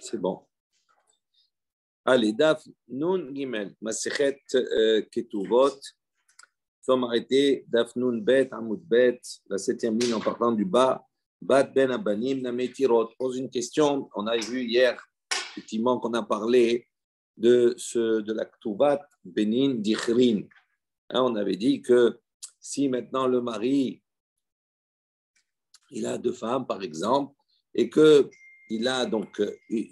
C'est bon. Allez, Daf Nun Gimel, Masechet Ketuvot. Nous sommes arrêtés, Daf Nun Bet, Amoud Bet, la 7e ligne en partant du bas. Bat Ben Abanim Nametirot. Pose une question. On a vu hier, effectivement, qu'on a parlé de la Ktuvat Benin Dichrin. On avait dit que si maintenant le mari, il a 2 femmes, par exemple, et que il a donc,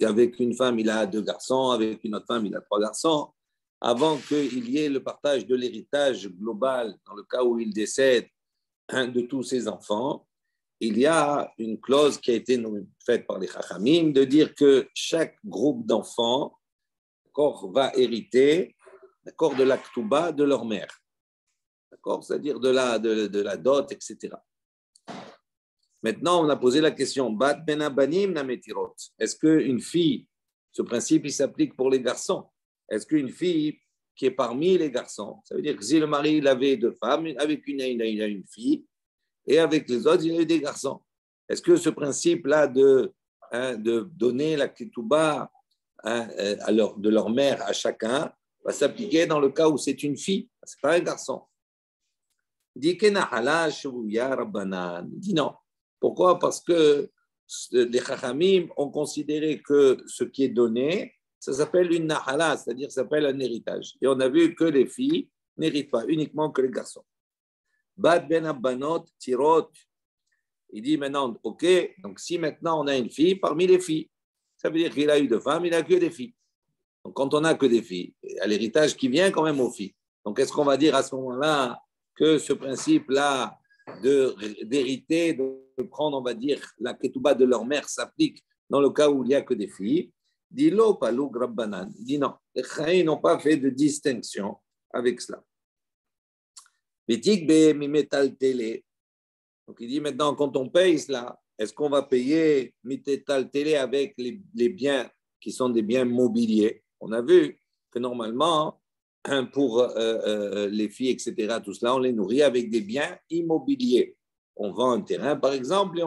avec une femme, il a 2 garçons, avec une autre femme, il a 3 garçons, avant qu'il y ait le partage de l'héritage global, dans le cas où il décède de tous ses enfants, il y a une clause qui a été faite par les Chachamim de dire que chaque groupe d'enfants va hériter de la Ktuba de leur mère. C'est-à-dire de la dot, etc. Maintenant, on a posé la question, Bat ben abanim nametirot. Est-ce qu'une fille, ce principe, il s'applique pour les garçons? Est-ce qu'une fille qui est parmi les garçons, ça veut dire que si le mari il avait 2 femmes, avec une, il a une fille, et avec les autres, il a eu des garçons. Est-ce que ce principe-là de donner la ketouba de leur mère à chacun va s'appliquer dans le cas où c'est une fille, c'est pas un garçon? Il dit non. Pourquoi? Parce que les Chachamim ont considéré que ce qui est donné, ça s'appelle une nahala, c'est-à-dire ça s'appelle un héritage. Et on a vu que les filles n'héritent pas, uniquement que les garçons. Bad ben abbanot tirot. Il dit maintenant, ok, donc si maintenant on a une fille parmi les filles, ça veut dire qu'il a eu 2 femmes, il n'a que des filles. Donc quand on n'a que des filles, il y a l'héritage qui vient quand même aux filles. Donc est-ce qu'on va dire à ce moment-là que ce principe-là d'hériter, de prendre, on va dire, la ketouba de leur mère s'applique dans le cas où il n'y a que des filles? Dit lo palou grabbanan. Il dit non, les Chaïs n'ont pas fait de distinction avec cela. Betik be mimetal télé. Donc il dit maintenant, quand on paye cela, est-ce qu'on va payer mimetal télé avec les biens qui sont des biens mobiliers? On a vu que normalement, pour les filles, etc., tout cela, on les nourrit avec des biens immobiliers. On vend un terrain, par exemple, et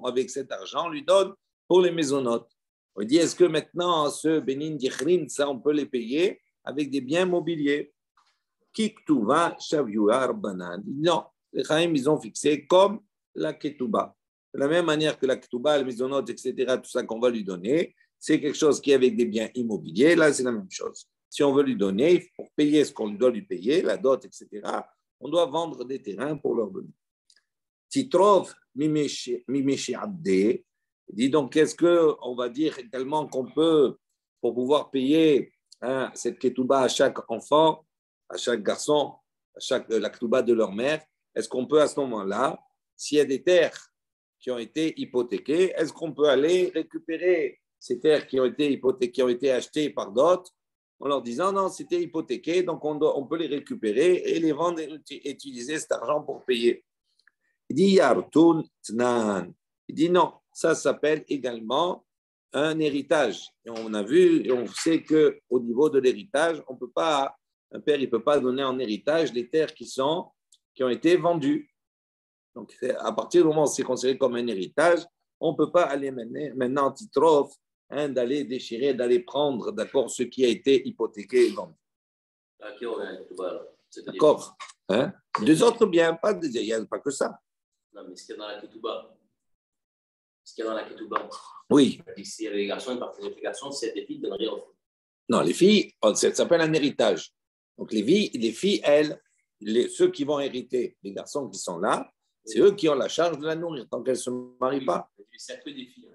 avec cet argent, on lui donne pour les maisonnotes. On dit, est-ce que maintenant, ce Benin Dichrin, ça, on peut les payer avec des biens mobiliers? Kiktuva Shavyuar Banan. Non, les Chaim, ils ont fixé comme la Ketouba. De la même manière que la Ketouba, les maisonnotes, etc., tout ça qu'on va lui donner, c'est quelque chose qui est avec des biens immobiliers. Là, c'est la même chose. Si on veut lui donner, pour payer ce qu'on doit lui payer, la dot, etc., on doit vendre des terrains pour leur donner. Titrov Mimeshi Abde dit donc, est-ce qu'on va dire également qu'on peut, pour pouvoir payer cette ketouba à chaque enfant, à chaque garçon, la ketouba de leur mère, est-ce qu'on peut à ce moment-là, s'il y a des terres qui ont été hypothéquées, est-ce qu'on peut aller récupérer ces terres qui ont été hypothéquées, qui ont été achetées par d'autres, en leur disant non, c'était hypothéqué, donc on peut les récupérer et les vendre et utiliser cet argent pour payer. Il dit Yartun Tnan. Il dit non, ça s'appelle également un héritage. Et on a vu et on sait qu'au niveau de l'héritage, on peut pas, un père ne peut pas donner en héritage les terres qui ont été vendues. Donc à partir du moment où c'est considéré comme un héritage, on ne peut pas aller maintenant en titrof, d'aller déchirer, d'aller prendre, d'accord, ce qui a été hypothéqué et vendu. D'accord. Des autres biens, il n'y a pas que ça. Non, mais ce qu'il y a dans la ketouba. Ce qu'il y a dans la ketouba. Oui. Si les garçons, ils partent avec les garçons, si les filles, ils donnent rien aux filles. Non, les filles, ça s'appelle un héritage. Donc les filles, elles, ceux qui vont hériter, les garçons qui sont là, c'est eux qui ont la charge de la nourrir tant qu'elles ne se marient pas. S'il n'y a que des filles.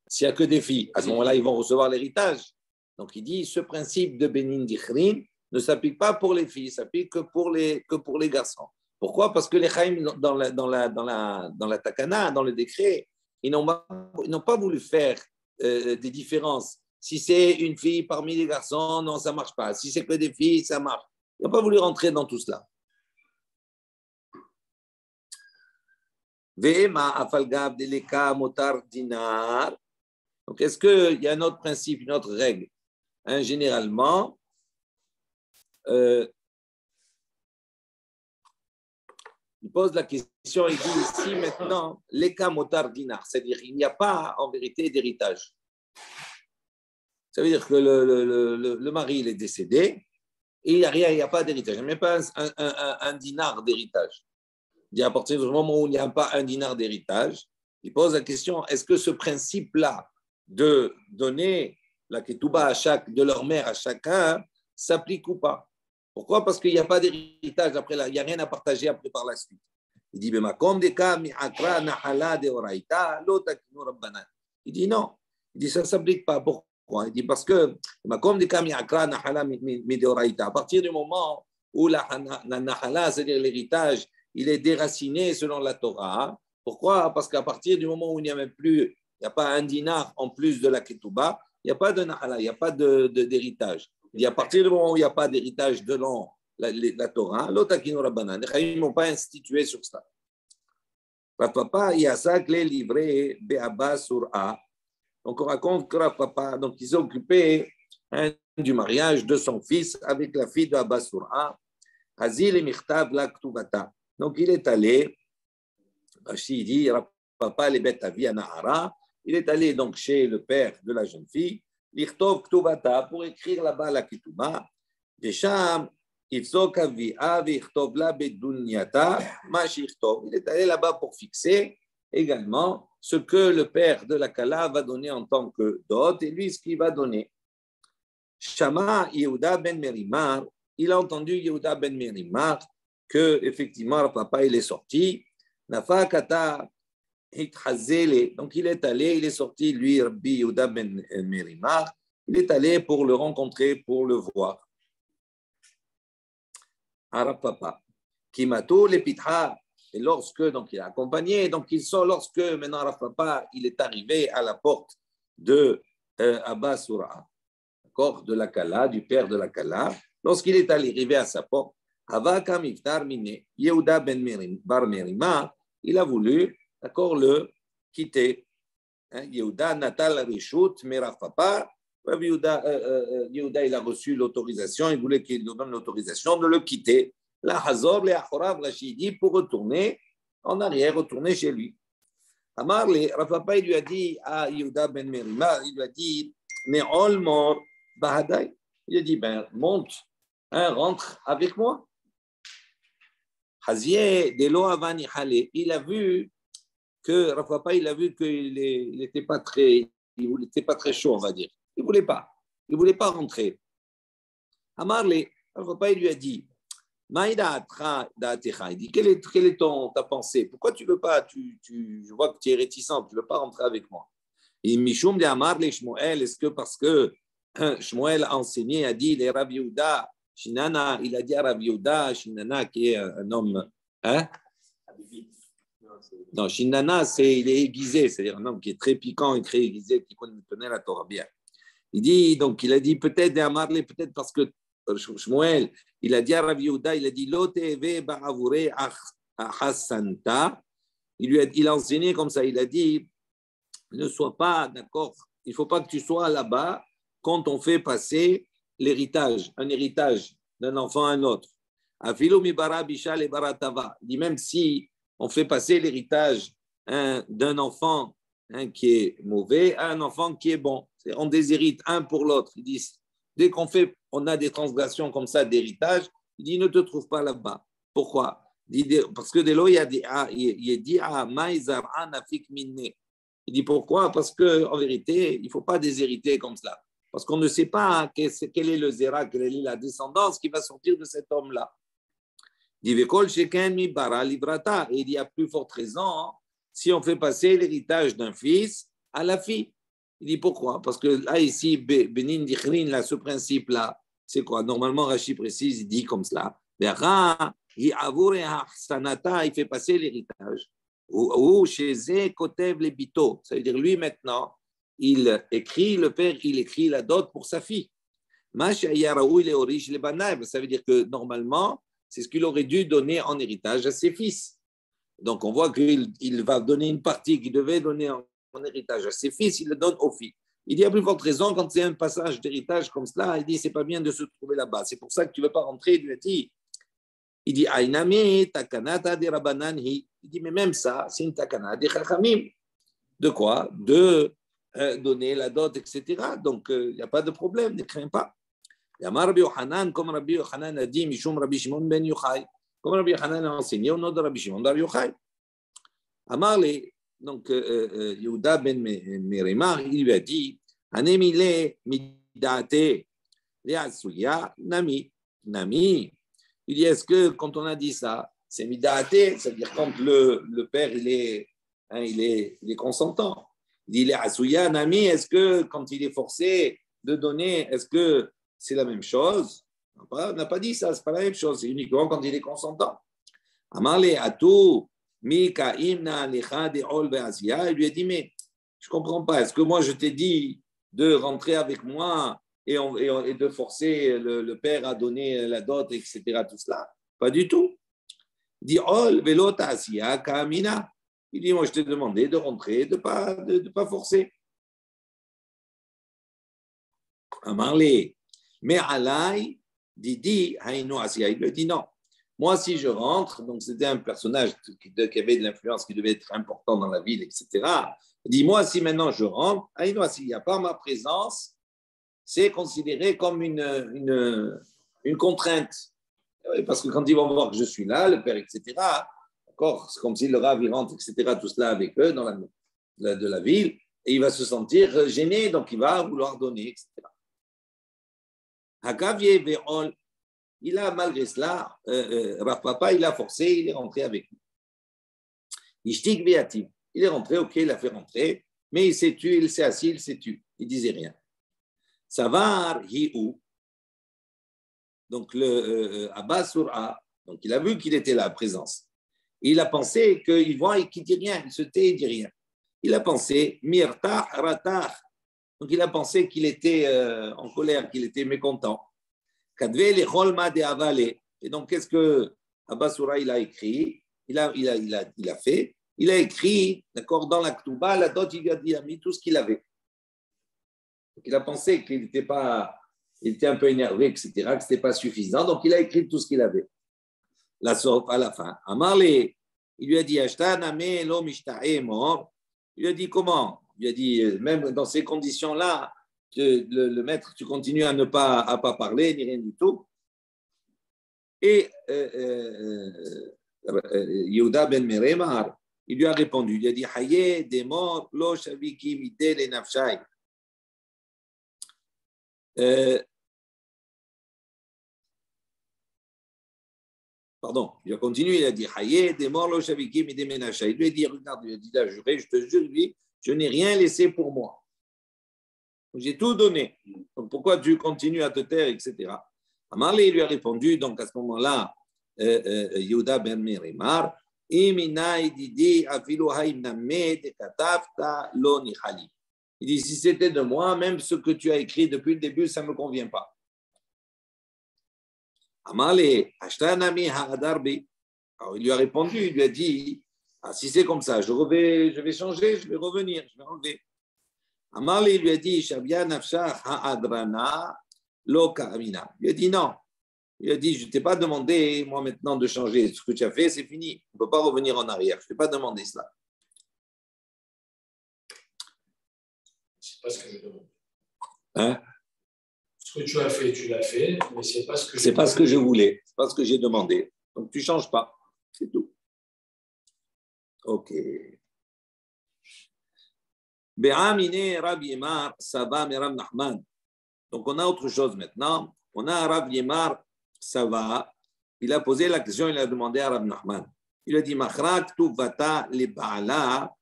S'il n'y a que des filles, à ce moment-là, ils vont recevoir l'héritage. Donc il dit, ce principe de Benin Dichrin ne s'applique pas pour les filles, s'applique que pour les garçons. Pourquoi? Parce que les Chaim, dans la Takana, dans le décret, ils n'ont pas voulu faire des différences. Si c'est une fille parmi les garçons, non, ça ne marche pas. Si c'est que des filles, ça marche. Ils n'ont pas voulu rentrer dans tout cela. Donc, est-ce qu'il y a un autre principe, une autre règle? Généralement, il pose la question, il dit ici maintenant, l'eka motar dinar, c'est-à-dire il n'y a pas en vérité d'héritage. Ça veut dire que le mari il est décédé et il n'y a rien, il n'y a pas d'héritage. Il n'y a même pas un dinar d'héritage. Il dit à partir du moment où il n'y a pas un dinar d'héritage, il pose la question, est-ce que ce principe-là de donner la ketouba de leur mère à chacun s'applique ou pas? Pourquoi? Parce qu'il n'y a pas d'héritage après, il n'y a rien à partager après par la suite. Il dit, il dit non. Il dit, ça ne s'applique pas. Pourquoi? Il dit, parce que à partir du moment où la nahala, c'est-à-dire l'héritage, il est déraciné selon la Torah. Pourquoi? Parce qu'à partir du moment où il n'y a même plus, il n'y a pas un dinar en plus de la ketouba, il n'y a pas de nahala, il n'y a pas d'héritage. Il dit à partir du moment où il n'y a pas d'héritage selon la Torah, l'otakino rabbanan, les Chaim n'ont pas institué sur ça. Rav Papa, il y a ça que les livrés Be'abba Sur'a. Donc on raconte que Rav Papa, donc il s'est occupé du mariage de son fils avec la fille de Abba Sur'a. Hazil et Michtav la Ktuvata. Donc il est allé, Rashi dit, Rav Papa les bêtes à Nahara. Il est allé donc chez le père de la jeune fille, Lichtov Ktuvata, pour écrire là-bas la Ketouba. Desham, il est allé là-bas pour fixer également ce que le père de la Kala va donner en tant que dot et lui ce qu'il va donner. Shama Yehuda ben Merimar, il a entendu Yehuda ben Merimar que effectivement le papa il est sorti. Nafa Kata Hikhazele, donc il est allé, il est sorti lui Rabbi Yehuda ben Merimar, il est allé pour le rencontrer, pour le voir. Rav Papa, qui matou les pitra, et lorsque donc il a accompagné, donc ils sont lorsque maintenant Rav Papa il est arrivé à la porte de Abba Sur'a, d'accord, de la Kala, du père de la Kala, lorsqu'il est arrivé à sa porte, Havaka Miftar Mine, Yehuda ben Bar Merima, il a voulu, d'accord, le quitter. Yehuda Natal Rishut, mais Rav Papa, Yehuda, il a reçu l'autorisation, il voulait qu'il lui donne l'autorisation de le quitter. La Hazor, les Achorav, Rachidi, pour retourner en arrière, retourner chez lui. Amar, Rav Papa, il lui a dit à Yehuda ben Merima, il lui a dit, Ne'ol mor bahadai. Il a dit, ben, monte, rentre avec moi. Hazie, Delo Avani Hale, il a vu que Rav Papa, il a vu qu'il n'était pas très chaud, on va dire. Il ne voulait pas rentrer. Amarle, Rav Papa, il lui a dit, Maïda il dit, quelle est ta pensée? Pourquoi tu ne veux pas, je vois que tu es réticent, tu ne veux pas rentrer avec moi? Et Mishum de Amarle Shmuel, est-ce que parce que Shmuel a enseigné, a dit, les Rav Yehuda, Shinana, il a dit à Rav Yehuda, Shinana qui est un homme, hein? Non, Shinana, il est aiguisé, c'est-à-dire un homme qui est très piquant et très aiguisé, qui connaît la Torah bien. Il a dit peut-être peut-être parce que Shmuel, il a dit à Rav Yehuda, il a dit Loteve ba'avure ahasanta. Il a enseigné comme ça, il a dit ne sois pas d'accord, il ne faut pas que tu sois là-bas quand on fait passer l'héritage, un héritage d'un enfant à un autre. Afilo mi bara bishal et baratava. Il dit même si on fait passer l'héritage d'un enfant qui est mauvais à un enfant qui est bon. On déshérite un pour l'autre. Ils disent, dès on a des transgressions comme ça d'héritage, il dit, ne te trouve pas là-bas. Pourquoi? Parce que de là, il dit, il dit, pourquoi? Parce qu'en vérité, il ne faut pas déshériter comme cela. Parce qu'on ne sait pas quel est le zéra, quelle est la descendance qui va sortir de cet homme-là. Il dit, et il y a plus forte raison si on fait passer l'héritage d'un fils à la fille. Il dit pourquoi? Parce que là, ici, Benin Dichrin, là, ce principe-là, c'est quoi? Normalement, Rashi précise, il dit comme cela. Il fait passer l'héritage. Ou chez Zé, Kotev les Bito. Ça veut dire, lui, maintenant, il écrit, le père, il écrit la dot pour sa fille. Ça veut dire que normalement, c'est ce qu'il aurait dû donner en héritage à ses fils. Donc, on voit qu'il va donner une partie qu'il devait donner en héritage à ses fils, il le donne aux filles. Il y a plus forte raison, quand c'est un passage d'héritage comme cela, il dit, c'est pas bien de se trouver là-bas. C'est pour ça que tu ne veux pas rentrer. Il dit, Ainami, takanata de rabananhi. Il dit, mais même ça, c'est une takana des chachamim. De quoi? De donner la dot, etc. Donc, il n'y a pas de problème, ne crains pas. Yamar Rabbi Yochanan, comme Rabbi Yochanan a dit, Mishum Rabbi Shimon ben Yochai, comme Rabbi Yochanan a enseigné au nom de Rabbi Shimon ben Yochai. Amarle, donc Yehuda ben Merimar, il lui a dit, Anemile midate le'asuya nami. Nami. Il dit, est-ce que quand on a dit ça, c'est midate, c'est-à-dire quand le père il est consentant. Il dit, le'asuya nami, est-ce que quand il est forcé de donner, est-ce que c'est la même chose? On n'a pas dit ça, c'est pas la même chose, c'est uniquement quand il est consentant. Amarle atou. Il lui a dit, mais je ne comprends pas, est-ce que moi je t'ai dit de rentrer avec moi et de forcer le père à donner la dot, etc., tout cela? Pas du tout. Il dit, il dit, moi je t'ai demandé de rentrer, de pas forcer. Amarlé, mais Alay, Didi, il lui a dit non. Moi, si je rentre, donc c'était un personnage qui avait de l'influence, qui devait être important dans la ville, etc. Il dit, moi, si maintenant je rentre, s'il n'y a pas ma présence, c'est considéré comme une contrainte. Parce que quand ils vont voir que je suis là, le père, etc., d'accord, c'est comme si le rav, il rentre, etc., tout cela avec eux dans de la ville, et il va se sentir gêné, donc il va vouloir donner, etc. Hakavier Ve'ol, il a, malgré cela, Rav Papa, il a forcé, il est rentré avec lui. Ishtik Beativ, il est rentré, ok, il a fait rentrer, mais il s'est tué, il s'est assis, il s'est tué, il disait rien. Savar Hi'u, donc le Abbas Sur'a, donc il a vu qu'il était là, présence. Il a pensé qu'il voit et qu'il ne dit rien, il se tait et ne dit rien. Il a pensé Mirtah Ratah, donc il a pensé qu'il était en colère, qu'il était mécontent. Et donc, qu'est-ce que Abbas Sur'a il a écrit? Il a fait. Il a écrit, d'accord, dans la Ketouba, la dot, il a mis tout ce qu'il avait. Donc, il a pensé qu'il était un peu énervé, etc., que ce n'était pas suffisant. Donc, il a écrit tout ce qu'il avait. La sauf à la fin. Amarle, il lui a dit, il lui a dit comment? Il lui a dit, même dans ces conditions-là, le maître, tu continues à ne pas parler, ni rien du tout. Et Yehuda ben Meremar, il lui a répondu, il a dit, Haye demor lo shaviki mite le nafshai. Pardon, il a continué, il a dit, Haye demor lo shaviki mite le nafshai. Il lui a dit, regarde, il a dit, là, juré, je te jure, je n'ai rien laissé pour moi. J'ai tout donné. Donc, pourquoi tu continues à te taire, etc. Amarlé lui a répondu, donc à ce moment-là, Yehuda ben Merimar, il dit, si c'était de moi, même ce que tu as écrit depuis le début, ça ne me convient pas. Amarlé, alors il lui a répondu, il lui a dit, si c'est comme ça, je vais changer, je vais revenir, je vais enlever. Amarli lui a dit, Shabia Nafshah Ha'adrana Lo Karamina. Il a dit non. Il a dit, je ne t'ai pas demandé, moi maintenant, de changer. Ce que tu as fait, c'est fini. On ne peut pas revenir en arrière. Je ne t'ai pas demandé cela. C'est pas ce que je demande. Hein? Ce que tu as fait, tu l'as fait, mais c'est pas ce que c'est pas ce que je voulais. C'est pas ce que j'ai demandé. Donc, tu ne changes pas. C'est tout. OK. Be'amine Rav Yemar Sava Meram Nachman. Donc on a autre chose maintenant. On a Rav Yemar Sava. Il a posé la question, il a demandé à Rav Nachman. Il a dit Machra Ktuvata le Baala,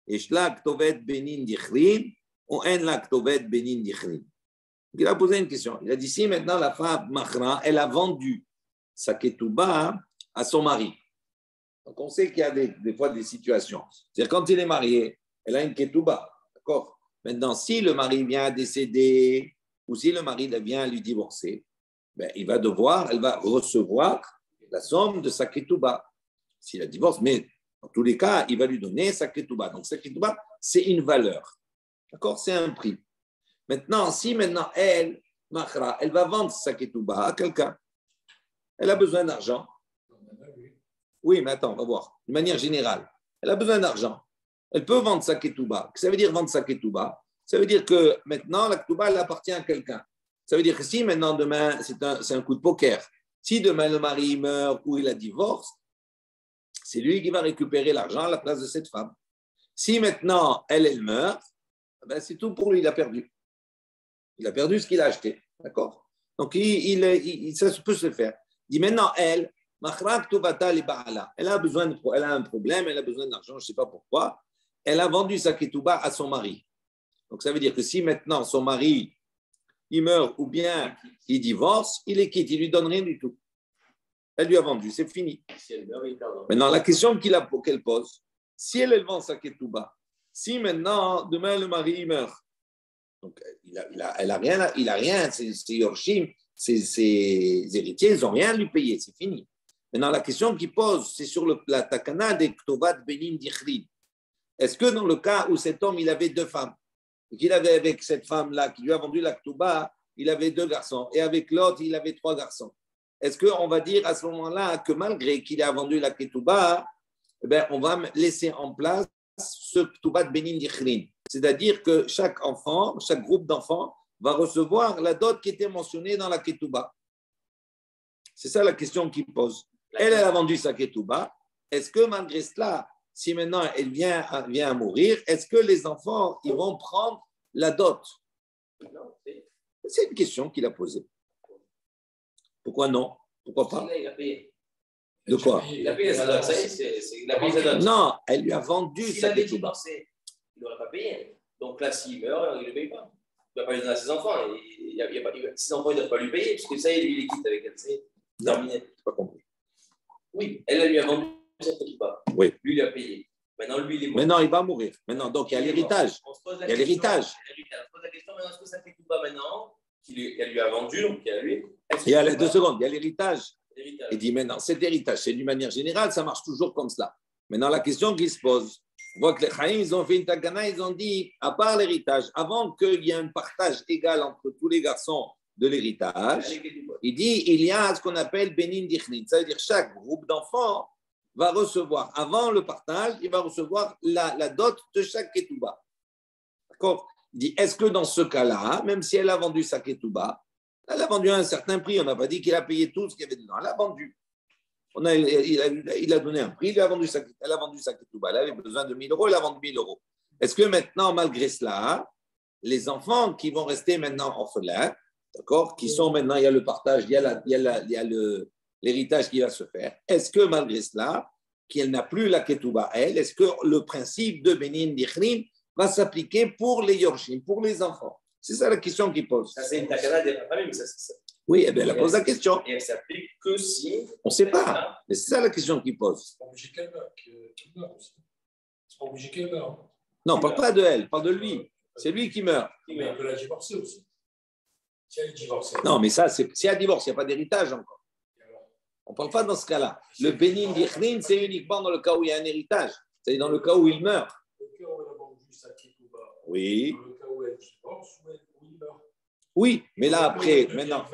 Eshla Ktovet Benin Dichrin, ou En la Ktovet Benin Dichrin. Il a posé une question. Il a dit si maintenant la femme Machra, elle a vendu sa Ketouba à son mari. Donc on sait qu'il y a des fois des situations. C'est-à-dire quand il est marié, elle a une Ketouba. D'accord. Maintenant, si le mari vient à décéder ou si le mari vient à lui divorcer, ben, elle va recevoir la somme de sa ketouba. S'il a divorce, mais dans tous les cas, il va lui donner sa ketouba. Donc, sa ketouba, c'est une valeur. D'accord. C'est un prix. Maintenant, si elle va vendre sa ketouba à quelqu'un, elle a besoin d'argent. Oui, mais attends, on va voir. De manière générale, elle a besoin d'argent. Elle peut vendre sa ketouba. Ça veut dire vendre sa ketouba. Ça veut dire que maintenant, la Ketouba, elle appartient à quelqu'un. Ça veut dire que si maintenant, demain, c'est un coup de poker, si demain le mari meurt ou il a divorce, c'est lui qui va récupérer l'argent à la place de cette femme. Si maintenant, elle meurt, ben c'est tout pour lui, il a perdu. Il a perdu ce qu'il a acheté. D'accord? Donc, ça peut se faire. Il dit maintenant, elle a besoin elle a un problème, elle a besoin d'argent, je ne sais pas pourquoi. Elle a vendu sa ketouba à son mari. Donc, ça veut dire que si maintenant son mari, il meurt ou bien il divorce, il est quitte, il ne lui donne rien du tout. Elle lui a vendu, c'est fini. Maintenant, la question qu'elle pose, si elle vend sa ketouba, si maintenant, demain, le mari meurt, donc elle a rien, ses yorshim, ses héritiers, ils n'ont rien à lui payer, c'est fini. Maintenant, la question qu'il pose, c'est sur la takana des Ktovat Benin Dichrin. Est-ce que dans le cas où cet homme, il avait deux femmes, et qu'il avait avec cette femme-là, qui lui a vendu la Ktouba, il avait deux garçons, et avec l'autre, il avait trois garçons. Est-ce qu'on va dire à ce moment-là que malgré qu'il a vendu la Ketouba, eh bien, on va laisser en place ce Ktoubat Benin Dichrin? C'est-à-dire que chaque enfant, chaque groupe d'enfants va recevoir la dot qui était mentionnée dans la Ketouba. C'est ça la question qu'il pose. Elle a vendu sa Ketouba. Est-ce que malgré cela, si maintenant elle vient à mourir, est-ce que les enfants ils vont prendre la dot? C'est une question qu'il a posée. Pourquoi non? Pourquoi pas? Il a payé. De quoi? Il a payé sa dot. Il a payé sa dot. Non, elle lui a vendu sa sa Ketouba. Ketouba. Il n'aurait pas payé. Donc là, s'il meurt, il ne le paye pas. Il ne va pas lui donner à ses enfants. Ses enfants, ils ne doivent pas lui payer, parce que ça y est, lui, il est quitte avec elle. C'est terminé. Je n'ai pas compris. Oui, elle lui a vendu sa Ketouba. Oui. Lui, il a payé. Maintenant, lui, il est mort. Maintenant, il va mourir. Maintenant, donc, il y a l'héritage. Il y a l'héritage. On se pose la question maintenant, est-ce que sa Ketouba, maintenant, qu'elle lui a vendu, donc il y a lui. Il y a 2 secondes, il y a l'héritage. Il dit maintenant, cet héritage, c'est d'une manière générale, ça marche toujours comme cela. Maintenant, la question qui se pose, on voit que les Chaim, ils ont fait une takana, ils ont dit, à part l'héritage, avant qu'il y ait un partage égal entre tous les garçons de l'héritage, il dit, il y a ce qu'on appelle Benin Dichnin. Ça veut dire chaque groupe d'enfants va recevoir, avant le partage, il va recevoir la dot de chaque ketouba. D'accord? Il dit, est-ce que dans ce cas-là, même si elle a vendu sa ketouba, elle a vendu à un certain prix, on n'a pas dit qu'il a payé tout ce qu'il y avait dedans, elle a vendu. Il a donné un prix, elle a vendu sa ketouba, elle avait besoin de 1 000 euros, elle a vendu 1 000 euros. Est-ce que maintenant, malgré cela, les enfants qui vont rester maintenant orphelins, d'accord, qui sont maintenant, il y a le partage, il y a l'héritage qui va se faire, est-ce que malgré cela, qu'elle n'a plus la ketouba, est-ce que le principe de Benin Dichrim va s'appliquer pour les yorshim, pour les enfants? C'est ça la question qu'il pose. Ça, c'est une takana des familles, mais ça. Oui, eh bien, elle pose la question. Et elle s'applique que si. On ne sait pas. Mais c'est ça la question qu'il pose. C'est pas obligé qu'elle meure aussi. C'est pas obligé qu'elle meure. Non, on ne parle pas de elle, parle de lui. C'est lui qui meurt. Mais elle peut la divorcer aussi. Si elle est divorcée. Non, mais ça, si elle divorce, il n'y a pas d'héritage encore. On ne parle pas dans ce cas-là. Le Benin Dichrin, c'est uniquement dans le cas où il y a un héritage. C'est dans le cas où il meurt. Dans le cas où elle a vendu sa ketouba. Oui. Dans le cas où elle divorce, où il meurt. Oui, mais là, après, maintenant.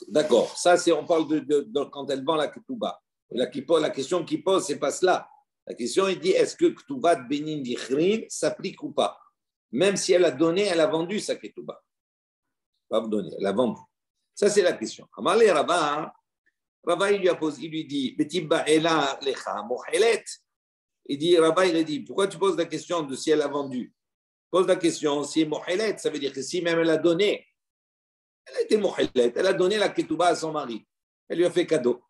D'accord, ça, on parle de quand elle vend la ketouba. La question qu'il pose, ce n'est pas cela. La question, il dit, est-ce que ketouba de Benin Dichrin s'applique ou pas? Même si elle a donné, elle a vendu sa ketouba. Pas donné, elle a vendu. Ça, c'est la question. Amalé Rabba, il lui dit, Betibba Ela Lecha Mohelet. Il dit, Rabba, il a dit, pourquoi tu poses la question de si elle a vendu? Pose la question, si Mohelet, ça veut dire que si même elle a donné, elle a été Mohelet, elle a donné la ketouba à son mari, elle lui a fait cadeau.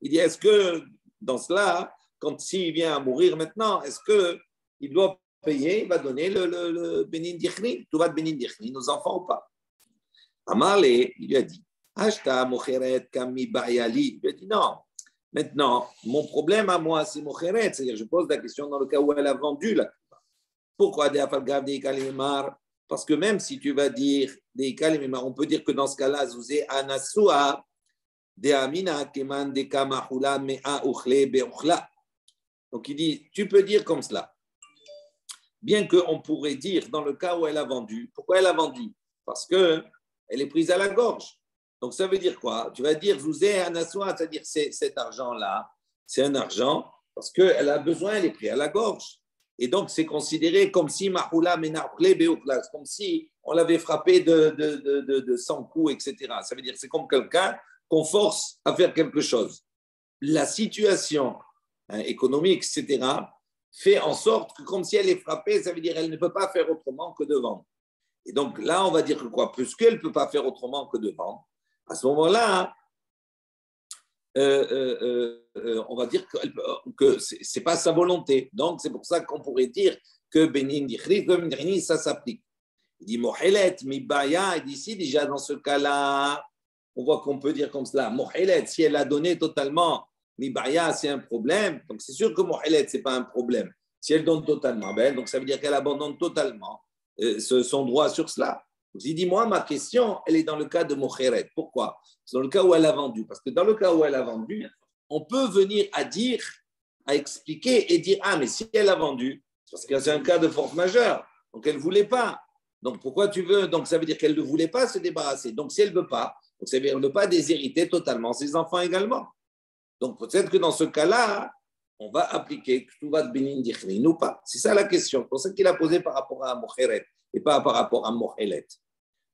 Il dit, est-ce que dans cela, quand s'il vient à mourir maintenant, est-ce qu'il doit payer, il va donner le Benin Dichni, tout va de Benin Dichni, nos enfants ou pas? Amalé, il lui a dit, Ashta Mocheret Kami Bayali, il lui a dit non. Maintenant, mon problème à moi, c'est Mocheret, c'est-à-dire je pose la question dans le cas où elle a vendu la. Pourquoi parce que même si tu vas dire on peut dire que dans ce cas-là, Zouzé Anasua, donc il dit, tu peux dire comme cela. Bien qu'on pourrait dire dans le cas où elle a vendu, pourquoi elle a vendu? Parce qu'elle est prise à la gorge. Donc ça veut dire quoi? Tu vas dire Zouzé Anasua, c'est-à-dire cet argent-là, c'est un argent parce qu'elle a besoin, elle est prise à la gorge. Et donc, c'est considéré comme si Mahula Menarple Beoklas, comme si on l'avait frappé de 100 coups, etc. Ça veut dire que c'est comme quelqu'un qu'on force à faire quelque chose. La situation économique, etc., fait en sorte que comme si elle est frappée, ça veut dire qu'elle ne peut pas faire autrement que de vendre. Et donc là, on va dire que quoi? Puisqu'elle ne peut pas faire autrement que de vendre, à ce moment-là, on va dire que ce n'est pas sa volonté. Donc, c'est pour ça qu'on pourrait dire que Benin Dichri, comme Drini, ça s'applique. Il dit Mohelet, Mibaya, et d'ici, déjà dans ce cas-là, on voit qu'on peut dire comme cela Mohelet, si elle a donné totalement, Mibaya, c'est un problème. Donc, c'est sûr que Mohelet, ce n'est pas un problème. Si elle donne totalement, ben, donc ça veut dire qu'elle abandonne totalement son droit sur cela. J'ai dit, moi, ma question, elle est dans le cas de Mocheret. Pourquoi? C'est dans le cas où elle a vendu. Parce que dans le cas où elle a vendu, on peut venir à dire, à expliquer et dire, ah, mais si elle a vendu, parce que c'est un cas de force majeure, donc elle ne voulait pas. Donc pourquoi tu veux? Donc ça veut dire qu'elle ne voulait pas se débarrasser. Donc si elle ne veut pas, donc ça veut dire qu'elle ne veut pas déshériter totalement ses enfants également. Donc peut-être que dans ce cas-là, on va appliquer Ktuvat Benin Dichrin ou pas. C'est ça la question. C'est pour ça qu'il a posé par rapport à Mocheret et pas par rapport à Mohelet.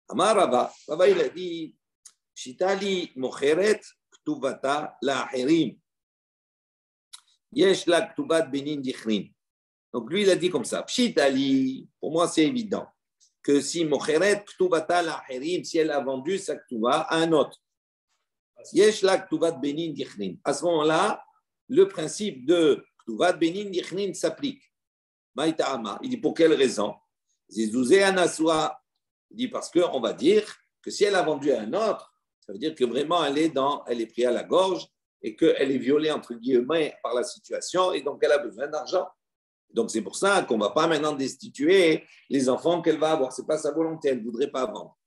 Amar Rava, Rava il a dit, Shitali Mocheret Ktuvata Lahirim. Yesh la Ktuvat Benin Dichrin. Donc lui il a dit comme ça, Shitali, pour moi c'est évident, que si Mocheret Ktuvata Lahirim, si elle a vendu sa Ktuva à un autre, Yesh la Ktuvat Benin Dichrin. À ce moment-là, le principe de Ktuvat Benin Dichrin s'applique. Maïta'ama, il dit pour quelle raison? Zizouze Anaswa, il dit parce qu'on va dire que si elle a vendu à un autre, ça veut dire que vraiment elle est prise à la gorge et qu'elle est violée entre guillemets par la situation et donc elle a besoin d'argent. Donc c'est pour ça qu'on ne va pas maintenant destituer les enfants qu'elle va avoir. Ce n'est pas sa volonté, elle ne voudrait pas vendre.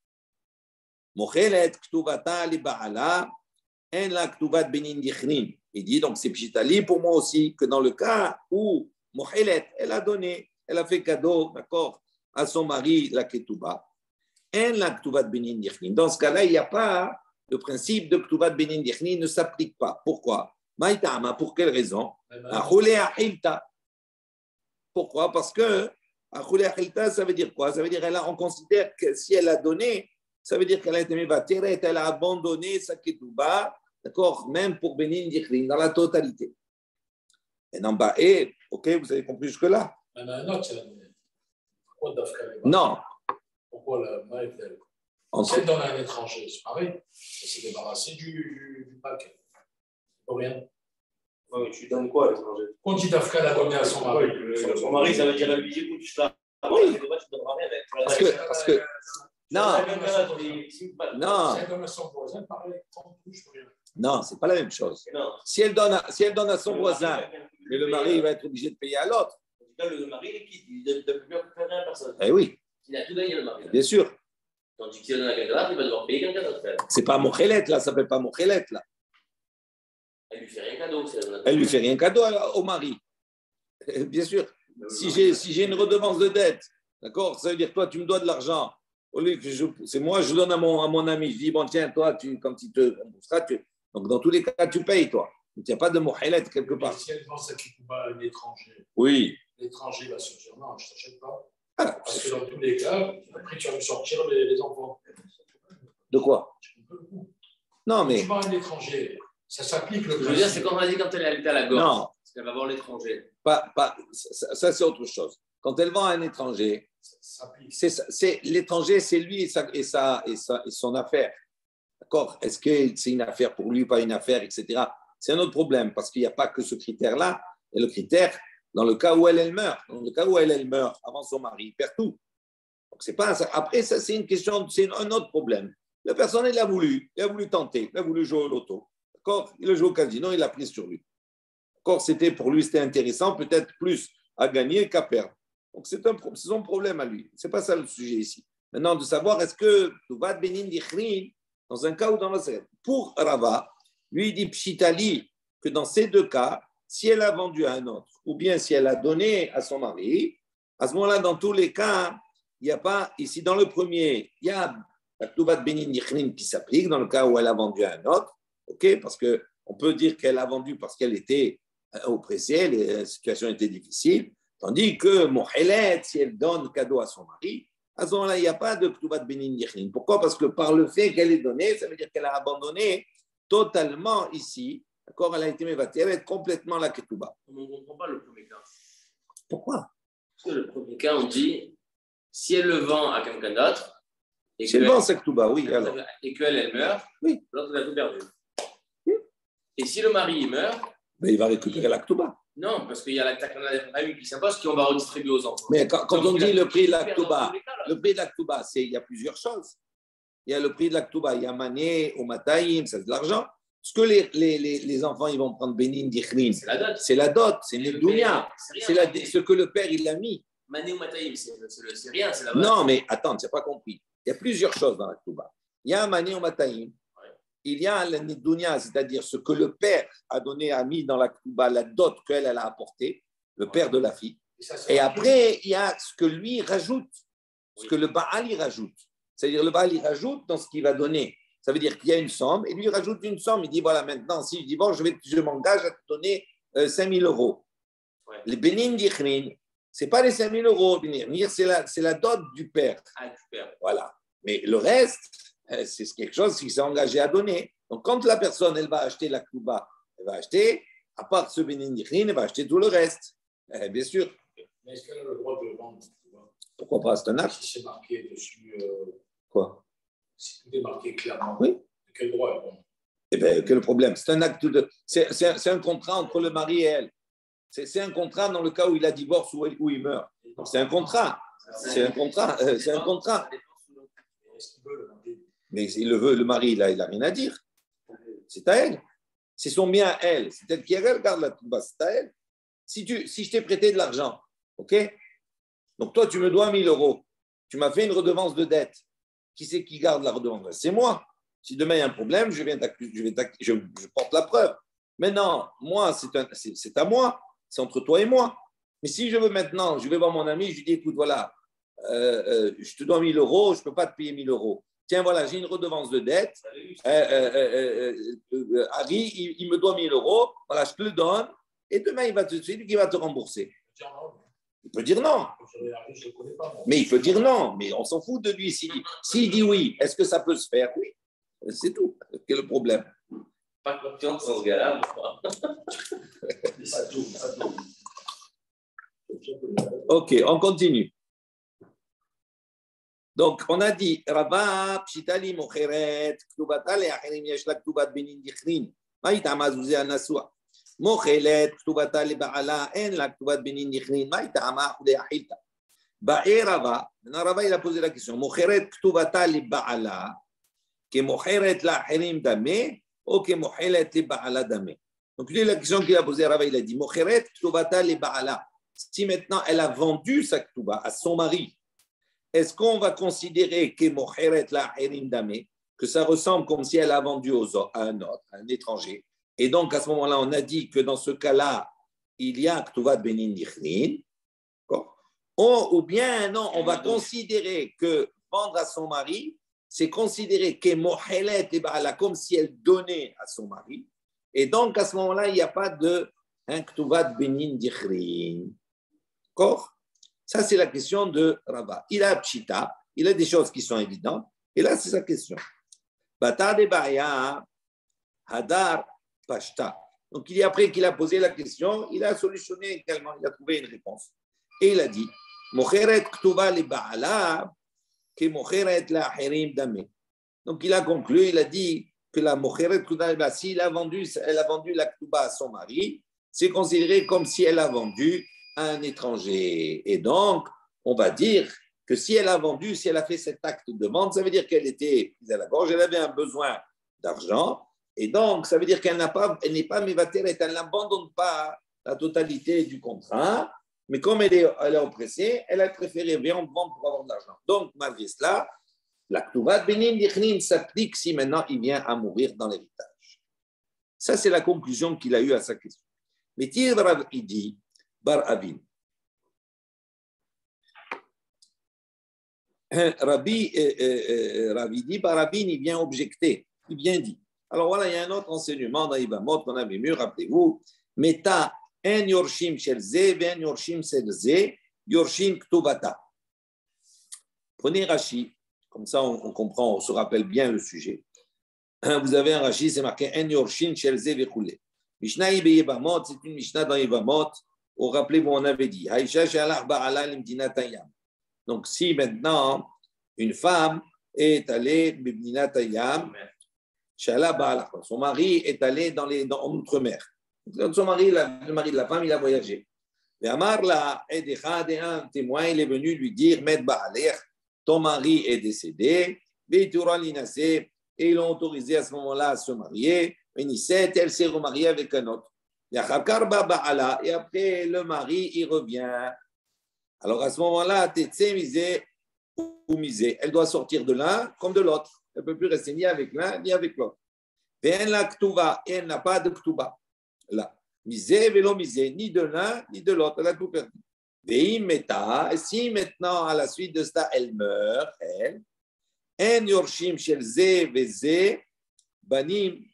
Mochelet Ktuvata li Ba'ala, en la Ktuvat Benin Dichrin. Il dit donc c'est Pshitali pour moi aussi que dans le cas où Mochelet, elle a donné, elle a fait cadeau, d'accord, à son mari la Ketouba. En la Ktuvat Benin Dichrin. Dans ce cas-là, il n'y a pas le principe de Ktuvat Benin Dichrin ne s'applique pas. Pourquoi? Maïtama, pour quelle raison? Pourquoi? Parce que ça veut dire quoi? Ça veut dire on considère que si elle a donné, ça veut dire qu'elle a été mévatérée, elle a abandonné sa Ketouba, d'accord, même pour Benin Dichrin, dans la totalité. Et non, bah, ok, vous avez compris jusque-là? Non. Pourquoi la maille si elle donne à un étranger, c'est pareil. Elle s'est débarrassée du paquet. Pour rien. Oui, mais tu donnes quoi à l'étranger? Quand il d'Afka l'a donné à son mari. Son mari, ça veut dire à lui, écoute, je t'en. Oui, tu ne donneras rien. Parce que. Non. Non. Si elle donne à son voisin, pareil, rien. Non, ce n'est pas la même chose. Si elle donne à son voisin, mais le mari il va être obligé de payer à l'autre. En tout cas, le mari, il est quitte. Il ne peut plus faire rien à personne. Eh oui. Il a tout gagné, le mari. Bien sûr. Tandis que si elle donne à quelqu'un d'autre, il va devoir payer quelqu'un d'autre. C'est pas Mochelet, là, ça s'appelle pas Mochelet, là. Elle lui fait rien cadeau. Elle lui fait rien cadeau au mari. Bien sûr. Si j'ai une redevance de dette, d'accord, ça veut dire toi, tu me dois de l'argent. Au lieu que c'est moi, je donne à mon ami. Je dis, bon, tiens, toi, quand il te remboursera, donc dans tous les cas, tu payes, toi. Il n'y a pas de Mochelet quelque part. Si elle vend sa Ketouba à un étranger, oui. L'étranger va se dire, non, je ne t'achète pas. Parce que dans tous les cas, après, tu vas me sortir les enfants. De quoi? Non, mais. Tu vas à un étranger, ça s'applique le principe. Je veux dire, c'est comme on a dit quand elle habite à la gorge. Non. Parce qu'elle va voir l'étranger. Ça, c'est autre chose. Quand elle vend à un étranger, l'étranger, c'est lui et son affaire. D'accord? Est-ce que c'est une affaire pour lui, pas une affaire, etc. C'est un autre problème parce qu'il n'y a pas que ce critère-là. Et le critère, dans le cas où elle meurt, avant son mari, il perd tout. Donc, c'est pas ça. Après, ça, c'est une question, c'est un autre problème. La personne, il a voulu tenter, il a voulu jouer au loto. D'accord? Il a joué au casino, il a pris sur lui. D'accord? Pour lui, c'était intéressant, peut-être plus à gagner qu'à perdre. Donc, c'est son problème à lui. Ce n'est pas ça le sujet ici. Maintenant, de savoir est-ce que Tuvat Benin Dichrin, dans un cas ou dans l'autre. Pour Rava, lui, il dit Pshitali, que dans ces deux cas, si elle a vendu à un autre, ou bien si elle a donné à son mari, à ce moment-là, dans tous les cas, il n'y a pas, ici dans le premier, il y a la Tuvat Benin Dichrin qui s'applique, dans le cas où elle a vendu à un autre, ok, parce qu'on peut dire qu'elle a vendu parce qu'elle était oppressée, la situation était difficile. Tandis que Mohelet, si elle donne cadeau à son mari, à ce moment-là, il n'y a pas de Ktubat Benin Yichrin. Pourquoi? Parce que par le fait qu'elle est donnée, ça veut dire qu'elle a abandonné totalement ici. D'accord? Elle a été mévatérée complètement la Ketouba. On ne comprend pas le premier cas. Pourquoi? Parce que le premier cas, on dit, si elle le vend à quelqu'un d'autre, et si elle vend sa Ketouba, oui. Alors. Et qu'elle, elle meurt, oui. l'autre, elle a tout perdu. Oui. Et si le mari il meurt, mais il va récupérer la Ketouba. Non, parce qu'il y a la famille qui s'impose qu'on va redistribuer aux enfants. Mais quand on dit le prix de la Ketouba, il y a plusieurs choses. Il y a le prix de la Ketouba, il y a Mané ou Mataïm, c'est de l'argent. Ce que les enfants ils vont prendre Benin Dichrin, c'est la dot, c'est Nedounia, c'est ce que le père il a mis. Mané ou Mataïm, c'est rien, c'est la base. Non, mais attends, tu n'as pas compris. Il y a plusieurs choses dans la Ketouba. Il y a Mané ou Mataïm. Il y a la Nedounia, c'est-à-dire ce que le père a donné, a mis dans la Ketouba, la dot qu'elle a apportée, le père de la fille. Et après, il y a ce que lui rajoute, ce que le Baal il rajoute. C'est-à-dire le Baal il rajoute dans ce qu'il va donner. Ça veut dire qu'il y a une somme, et lui rajoute une somme. Il dit, voilà, maintenant, si je dis, bon, je m'engage à te donner 5 000 euros. Ouais. Les Benin Dichrin, ce n'est pas les 5 000 euros, c'est la dot du père. Ah, du père. Voilà. Mais le reste, c'est quelque chose qu'il s'est engagé à donner. Donc, quand la personne, elle va acheter la Ketouba, elle va acheter, à part ce Benin Dichrin, elle va acheter tout le reste. Bien sûr. Mais est-ce qu'elle a le droit de vendre? Pourquoi pas? C'est un acte. Si c'est marqué dessus. Quoi? Si tout est marqué clairement. Oui. De quel droit elle vend? Eh bien, quel problème? C'est un acte de. C'est un contrat entre le mari et elle. C'est un contrat dans le cas où il a divorce ou il meurt. Donc, c'est un contrat. C'est un contrat. C'est un contrat. Est-ce qu'il veut le mari? Mais il le veut, le mari, il n'a rien à dire. C'est à elle. C'est son bien à elle. C'est elle qui regarde la Ketouba, c'est à elle. Si je t'ai prêté de l'argent, OK? Donc toi, tu me dois 1 000 euros. Tu m'as fait une redevance de dette. Qui c'est qui garde la redevance? C'est moi. Si demain il y a un problème, je porte la preuve. Mais non, moi, c'est à moi. C'est entre toi et moi. Mais si je veux maintenant, je vais voir mon ami, je lui dis, écoute, voilà, je te dois 1 000 euros, je ne peux pas te payer 1 000 euros. Tiens, voilà, j'ai une redevance de dette. Harry, il me doit 1 000 euros. Voilà, je te le donne. Et demain, il va te rembourser. Il peut dire non. Mais il peut dire non. Mais on s'en fout de lui. S'il dit oui, est-ce que ça peut se faire? Oui. C'est tout. Quel est le problème? Pas confiance en ce gars-là. Ok, on continue. Donc, on a dit Rabba, Pshitali, Mocheret, Ktubata, le Acherim, Yeshla, Ktubat, Benin, Dichrin. Maïta, Mazouze, Anasua. Mochelet, Ktubata, le Baala, En, la Ktubat, Benin, Dichrin. Maïta, Ama, Oudé, Achilta. Ba'e Rabba, Rabba, il a posé la question. Mocheret, Ktubata, le Baala, que Mocheret, la Acherim, Dame, ou que Mochelet, le Baala, Dame. Donc, la question qu'il a posée, Rabba, il a dit Mocheret, Ktubata, le Baala. Si maintenant elle a vendu sa Ktuba à son mari, est-ce qu'on va considérer que ça ressemble comme si elle a vendu à un autre, à un étranger? Et donc, à ce moment-là, on a dit que dans ce cas-là, il y a Ktuvat Benin Dichrin. Ou bien, non, on va considérer que vendre à son mari, c'est considérer comme si elle donnait à son mari. Et donc, à ce moment-là, il n'y a pas de Ktuvat Benin Dichrin. D'accord? Ça, c'est la question de Rabba. Il a Pshita, il a des choses qui sont évidentes, et là, c'est sa question. Bata de Baya, Hadar, Pashta. Donc, après qu'il a posé la question, il a solutionné également, il a trouvé une réponse. Et il a dit Mocheret Ktuba li Ba'ala, que Mocheret la Harim Dame. Donc, il a conclu, il a dit que la Mocheret Ktuba, si elle a vendu la Ktuba à son mari, c'est considéré comme si elle a vendu un étranger. Et donc, on va dire que si elle a vendu, si elle a fait cet acte de vente, ça veut dire qu'elle était prise à la gorge, elle avait un besoin d'argent, et donc ça veut dire qu'elle n'est pas mévatérée, elle n'abandonne pas la totalité du contrat, mais comme elle est oppressée, elle a préféré vendre pour avoir de l'argent. Donc, malgré cela, la Ktuvat Benin Dichrin s'applique si maintenant il vient à mourir dans l'héritage. Ça, c'est la conclusion qu'il a eue à sa question. Mais Tirrav, il dit Bar Avin. Rabbi dit, Bar Avin, il vient objecter. Il vient dit. Alors voilà, il y a un autre enseignement dans Ibamot qu'on avait mieux, rappelez-vous. Meta En yorshim shel ze, ben yorshim shel ze, yorshim ktubata. Prenez Rashi, comme ça on comprend, on se rappelle bien le sujet. Vous avez un Rashi, c'est marqué En yorshim shel ze vechule. Mishnah Yevamot, c'est une Mishnah dans Yevamot. Rappelez-vous, on avait dit Haïcha shalach ba'ala limdinat hayam. Donc, si maintenant une femme est allée b'mdinat hayam, shalach ba'ala, son mari est allé en outre-mer. Son mari, le mari de la femme, il a voyagé. Et Amar la edechad, un témoin, il est venu lui dire Med ba'alech, ton mari est décédé, ve'tura linase, et ils l'ont autorisé à ce moment-là à se marier. Vénissette, elle s'est remariée avec un autre. Et après, le mari, il revient. Alors, à ce moment-là, Tetsé, misé ou misé. Elle doit sortir de l'un comme de l'autre. Elle ne peut plus rester ni avec l'un ni avec l'autre. Et elle n'a pas de ktuba. Là. Misé, vélo, misé, ni de l'un ni de l'autre. Elle a tout perdu. Et si maintenant, à la suite de ça, elle meurt, elle, en yorshim shel ze veze, banim,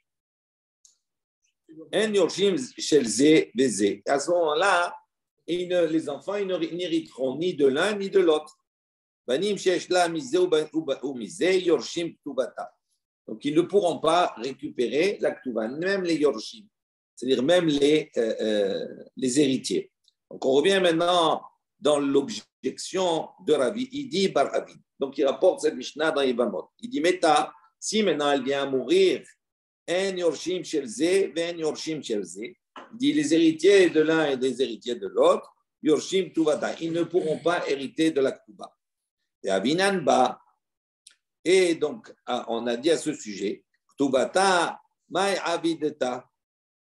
en yorshim shel ze veze. À ce moment-là, les enfants ils n'hériteront ni de l'un ni de l'autre. Banim sheshla misé ou misé, yorshim ktubata. Donc, ils ne pourront pas récupérer la ktuba, même les yorshim, c'est-à-dire même les héritiers. Donc, on revient maintenant dans l'objection de Ravi. Il dit Bar Ravi. Donc, il rapporte cette Mishnah dans Yevamot. Il dit Meta, si maintenant elle vient à mourir, En yorshim shel ze, ven yorshim shel ze. Il dit les héritiers de l'un et des héritiers de l'autre, yorshim tuvata. Ils ne pourront pas hériter de la ktuba. Et Avinan ba. Et donc, on a dit à ce sujet, ktubata, mai avideta.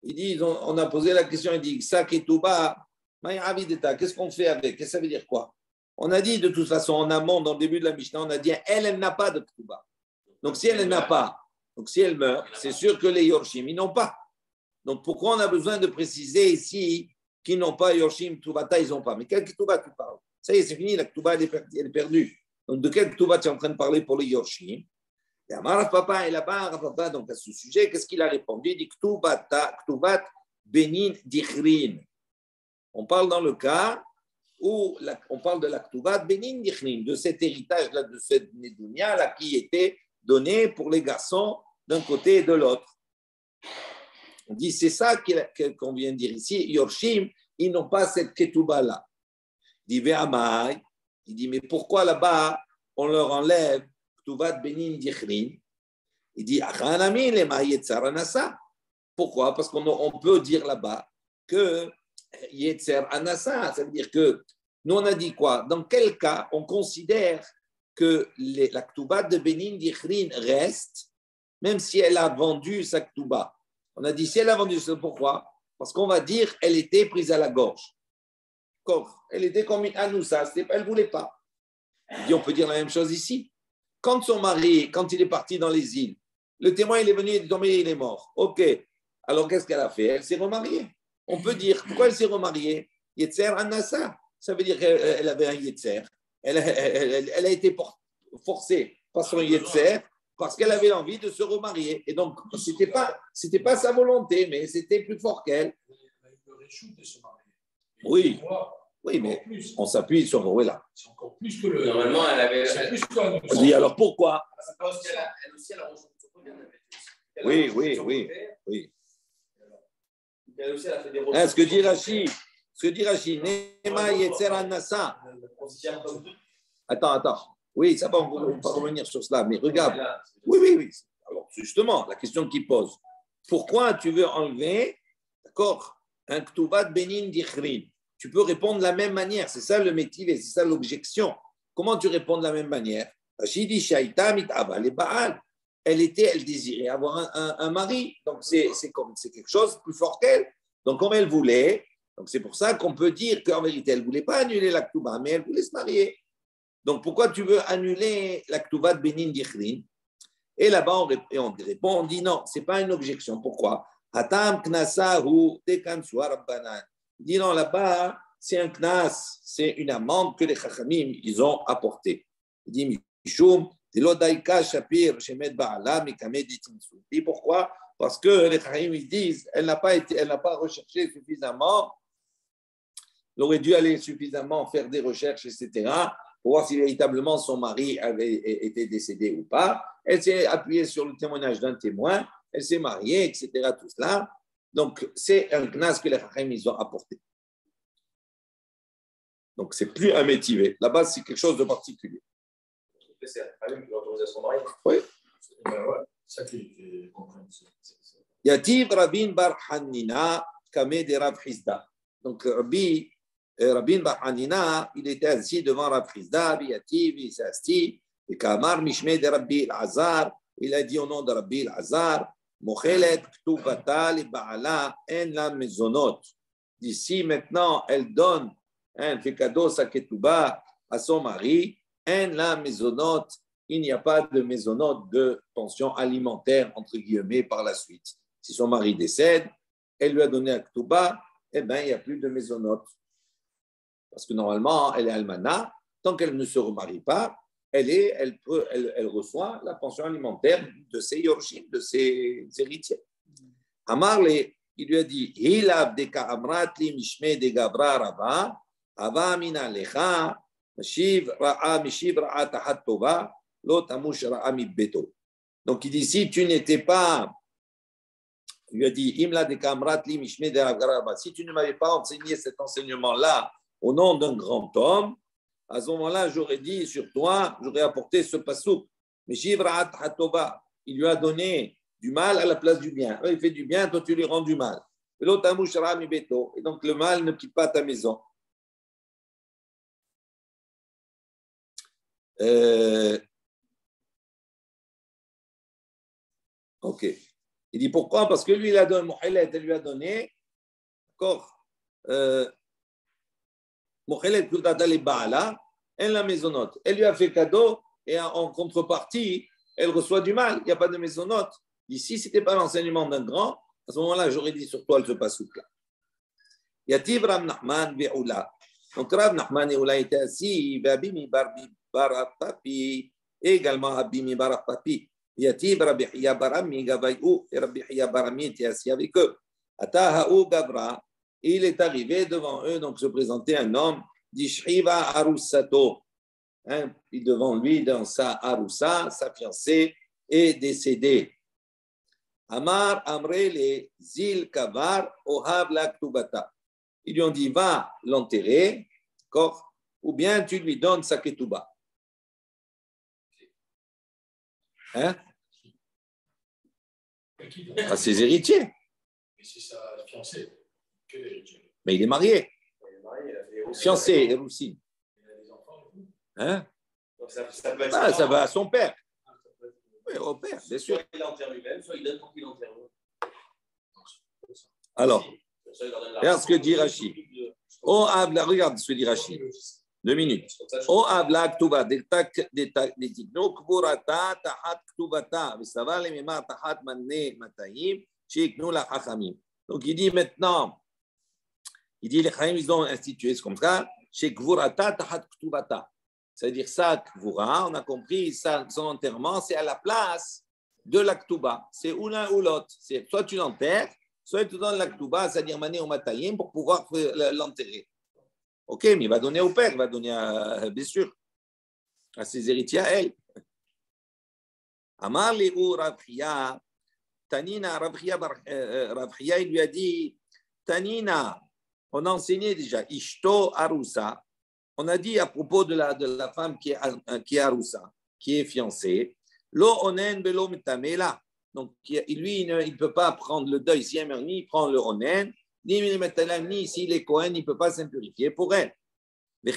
Il dit, on a posé la question, il dit, ça ketuba, mai avideta. Qu'est-ce qu'on fait avec? Qu'est-ce que ça veut dire quoi? On a dit de toute façon, en amont, dans le début de la Mishnah, on a dit, elle n'a pas de ktuba. Donc, si elle n'a pas, donc si elle meurt, c'est sûr que les yorshim, ils n'ont pas. Donc, pourquoi on a besoin de préciser ici qu'ils n'ont pas yorshim, ktubata, ils n'ont pas? Mais quel ktuba tu parles? Ça y est, c'est fini, la ktuba, elle est perdue. Donc, de quel ktuba tu es en train de parler pour les yorshim? Et Amar Papa, et là-bas, Papa, donc à ce sujet, qu'est-ce qu'il a répondu? Il dit ktubat benin dichrin. On parle dans le cas où on parle de la ktubat benin dichrin, de cet héritage-là, de cette nédunia-là qui était donné pour les garçons d'un côté et de l'autre. On dit, c'est ça qu'on vient de dire ici. Yorshim, ils n'ont pas cette ketouba-là. Il dit, Ve'amai, il dit, mais pourquoi là-bas, on leur enlève ketoubat benin dichrin? Il dit, Achanami, les ma'yetzer anasa. Pourquoi? Parce qu'on peut dire là-bas que yetzer anasa, ça veut dire que, nous on a dit quoi? Dans quel cas on considère que la ktuba de Benin Dichrin reste, même si elle a vendu sa ktuba. On a dit, si elle a vendu, c'est pourquoi? Parce qu'on va dire, elle était prise à la gorge. Elle était comme une anoussa, elle ne voulait pas. On peut dire la même chose ici. Quand son mari, quand il est parti dans les îles, le témoin, il est venu, il est mort. Ok, alors qu'est-ce qu'elle a fait? Elle s'est remariée. On peut dire, pourquoi elle s'est remariée? Yetzer anassa, ça veut dire qu'elle avait un yetzer. Elle a été forcée par son yetzer parce qu'elle avait envie de se remarier. Et donc, c'était pas sa volonté, mais c'était plus fort qu'elle. Oui, oui, mais on s'appuie sur là. C'est encore plus que le. Normalement, elle avait. C'est plus que. On dit alors pourquoi? Parce qu'elle aussi, elle a reçu son bien. Oui. Elle aussi, elle a fait des ce que dit Rashi, Nema Yetzer Anassa. Attends. Oui, ça va, on va revenir sur cela, mais regarde. Oui. Alors, justement, la question qu'il pose, pourquoi tu veux enlever, d'accord, un Ktubat Benin Dichrin? Tu peux répondre de la même manière, c'est ça le métier, c'est ça l'objection. Comment tu réponds de la même manière? Rashi dit, Shaita mit'ava le Baal. Elle désirait avoir un mari, donc c'est quelque chose de plus fort qu'elle. Donc, comme elle voulait, donc c'est pour ça qu'on peut dire qu'en vérité, elle ne voulait pas annuler la Ktuba, mais elle voulait se marier. Donc, pourquoi tu veux annuler la Ktuba de Benin Dichrin? Et là-bas, on répond, on dit non, ce n'est pas une objection. Pourquoi? Hatam knasa hu tekansua rabbanan. Il dit non, là-bas, c'est un knas, c'est une amende que les chachamim, ils ont apportée. Il dit, Mishum, Telodaika shapir shemet ba'ala mikame ditinsu. Il dit pourquoi? Parce que les chachamim, ils disent, elle n'a pas recherché suffisamment Elle aurait dû aller suffisamment faire des recherches, etc., pour voir si véritablement son mari avait été décédé ou pas. Elle s'est appuyée sur le témoignage d'un témoin, elle s'est mariée, etc., tout cela. Donc, c'est un knas que les Chachamim ils ont apporté. Donc, c'est plus un métier. Là-bas, c'est quelque chose de particulier. C'est un Chachamim qui autorise son mari. Oui. Ouais, ça qui est compréhensible. Yativ Rabin Bar Hanina, Kameh de Rav Hizda. Donc, Rabin Bar Hanina, il était assis devant Rav Hizda, Yativ, il s'est assis, et Kamar Mishmeh de Rabbi al-Azar, il a dit au nom de Rabbi al-Azar, Mochelet Ktubata li Ba'ala en la mezonot. D'ici maintenant, elle donne, elle fait cadeau sa ketouba à son mari, en la mezonot. Il n'y a pas de mezonot de pension alimentaire, entre guillemets, par la suite. Si son mari décède, elle lui a donné un ketouba, eh bien, il n'y a plus de mezonot. Parce que normalement, elle est almana. Tant qu'elle ne se remarie pas, elle reçoit la pension alimentaire de ses yorshim, de ses héritiers. Amarle, il lui a dit, Hilab de Ka'amrat li mishme de Gabra Rabba, Ava mina lecha, Mishiv ra'a tahat tova, lo tamush ra'a mibbeto. Donc il dit, si tu n'étais pas, il lui a dit, Imla de Ka'amrat li mishme de Gabra Rabba, si tu ne m'avais pas enseigné cet enseignement-là au nom d'un grand homme, à ce moment-là, j'aurais dit sur toi, j'aurais apporté ce pasouk. Mais il lui a donné du mal à la place du bien. Il fait du bien, toi tu lui rends du mal. Et donc le mal ne quitte pas ta maison. Ok. Il dit pourquoi? Parce que lui, il a donné, Mohelet, elle lui a donné, d'accord, elle la maisonnote. Elle lui a fait cadeau et en contrepartie, elle reçoit du mal. Il n'y a pas de maisonnote. Ici, ce n'était pas l'enseignement d'un grand. À ce moment-là, j'aurais dit sur toi, elle ne fait pas souple. Yativ Rav Nachman ve'ula. Donc Rav Nachman et Oula étaient assis. Ve'abimi bar papi. Et également Abimi bar papi. Yativ Rabbi Hiya barami gavayou. Et Rabbi Hiya barami était assis avec eux. Ataha'u gavra. Il est arrivé devant eux, donc se présentait un homme, d'Ishriva Arusato. Puis devant lui, dans sa Arusa, sa fiancée est décédée. Amar Amrele Zil Kavar Ohav la Ktubata. Ils lui ont dit, va l'enterrer, ou bien tu lui donnes sa ketouba. À ses héritiers. Mais c'est sa fiancée. Mais il est marié. Fiancé et Roussine. Il a des enfants. Ça peut être ça va à son père. Oui, au père, bien sûr. Soit il enterre lui-même, soit il donne pour qu'il enterre. Alors, regarde ce que dit Rashi. Oh, Abla, regarde ce que dit Rashi. 2 minutes. Oh, Abla, Ktuba, des tikno, Kburata, Tahat, Ktubata, Vestava, les Mimar, Tahat, Mané, Mataïm, Shiknu, la Chachamim. Donc, il dit maintenant, les Chachamim, ils ont institué ce comme ça, chez Kburata, Tahat, Ktubata. C'est-à-dire ça, Kvura, on a compris, ça, son enterrement, c'est à la place de la Ktuba. C'est ou l'un ou l'autre. C'est soit tu l'enterres, soit tu donnes la Ktuba, c'est-à-dire Mané au Matayim, pour pouvoir l'enterrer. Ok, mais il va donner au père, il va donner, bien sûr, à ses héritiers, à elle. Amar Léou Rabchia, Tanina, Rabchia, il lui a dit, Tanina, on a enseigné déjà, Ishto Arusa. On a dit à propos de la femme qui est Arusa, qui est fiancée, Lo onen belo metamela. Donc, lui, il ne peut pas prendre le deuil si il prend le onen, ni ici les Kohen, il ne peut pas s'impurifier pour elle. Mais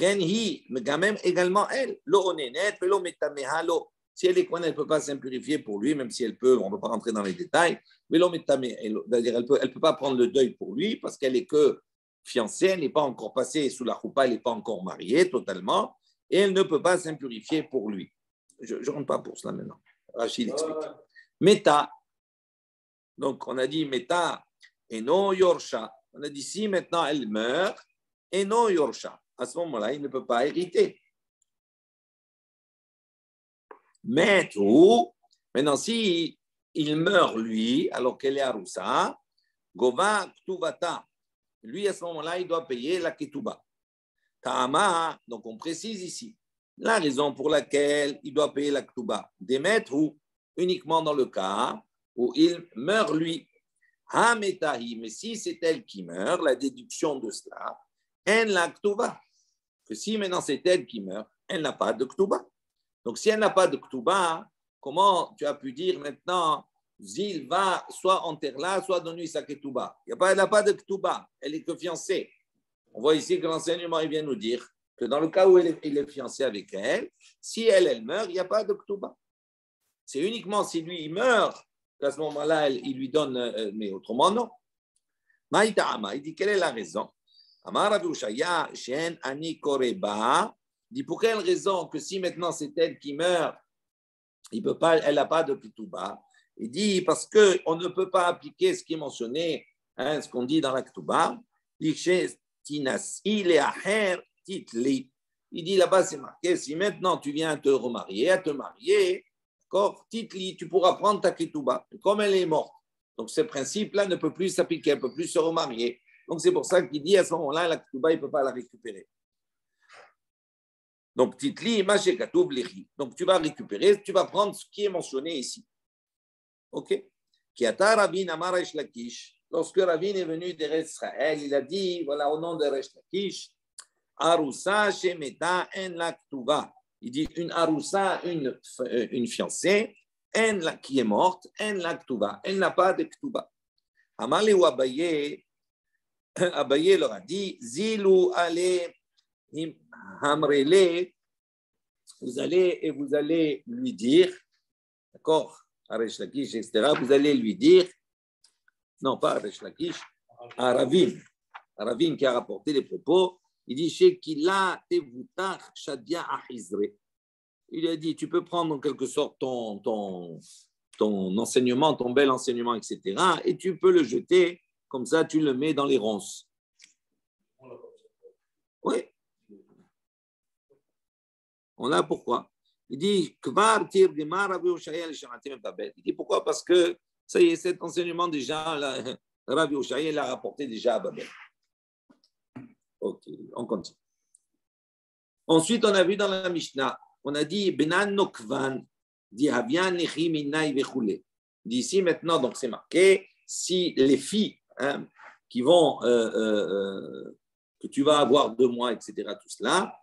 même également elle, Lo onenet belo metameha lo. Si elle est Kohen, elle ne peut pas s'impurifier pour lui, même si elle peut, on ne peut pas rentrer dans les détails. Mais c'est-à-dire elle ne peut pas prendre le deuil pour lui parce qu'elle est que fiancée, elle n'est pas encore passée sous la choupa, elle n'est pas encore mariée totalement, et elle ne peut pas s'impurifier pour lui. Je ne rentre pas pour cela maintenant. Rachid explique. Meta, donc on a dit Meta, et non Yorsha. On a dit si maintenant elle meurt, et non Yorsha. À ce moment-là, il ne peut pas hériter. Mais tout, maintenant si il meurt lui, alors qu'elle est Arusa, Gova Ktuvata. lui, à ce moment-là, il doit payer la ketouba. Ta'ama, donc on précise ici, la raison pour laquelle il doit payer la ketouba, d'émettre ou uniquement dans le cas où il meurt lui. Ha-metahi, mais si c'est elle qui meurt, la déduction de cela, en la ketouba. Que si maintenant c'est elle qui meurt, elle n'a pas de ketouba. Donc si elle n'a pas de ketouba, comment tu as pu dire maintenant, Zil va soit enterrer là, soit donner sa ketouba. Elle n'a pas de ketouba, elle est que fiancée. On voit ici que l'enseignement il vient nous dire que dans le cas où il est fiancé avec elle, si elle meurt, il n'y a pas de ketouba. C'est uniquement si lui il meurt qu'à ce moment-là, il lui donne, mais autrement non. Maïta'ama, il dit quelle est la raison? Amar Rav Ushaya, Shen Ani Koreba, dit pour quelle raison que si maintenant c'est elle qui meurt, elle n'a pas de ketouba. Il dit parce qu'on ne peut pas appliquer ce qui est mentionné, ce qu'on dit dans la ketouba. Il dit là-bas, c'est marqué, si maintenant tu viens te remarier, d'accord, titli, tu pourras prendre ta ketouba. Comme elle est morte, donc ce principe-là ne peut plus s'appliquer, elle ne peut plus se remarier. Donc c'est pour ça qu'il dit à ce moment-là, la ketouba, il ne peut pas la récupérer. Donc titli, machekatoub lechi. Donc tu vas récupérer, tu vas prendre ce qui est mentionné ici. Ok. Kiata Rabin Amar Resh Lakish. Lorsque Rabin est venu d'Eretz Israël, il a dit, voilà, au nom de Resh Lakish, Arusa Shemeta En La Ktuva. Il dit une Arusa, une fiancée, qui est morte, En La Ktuva. Elle n'a pas de Ktuva. Amali ou Abaye leur a dit, Zilu Ale Hamrele, vous allez lui dire, d'accord, à Resh Lakish, etc., vous allez lui dire, non pas à Resh Lakish, à Ravin qui a rapporté les propos, il dit, Shekila Tevutach Shadia Ahizre. Il a dit, tu peux prendre en quelque sorte ton enseignement, ton bel enseignement, etc., et tu peux le jeter, comme ça tu le mets dans les ronces. Oui. On a pourquoi? Il dit, il dit pourquoi? Parce que ça y est, cet enseignement déjà, Rabbi Oshaya l'a rapporté déjà à Babel. Ok, on continue. Ensuite, on a vu dans la Mishnah, on a dit, Benan Nokvan, dit Havian Nechi Minai Vechule. Dit ici maintenant, donc c'est marqué, si les filles qui vont, que tu vas avoir 2 mois, etc., tout cela,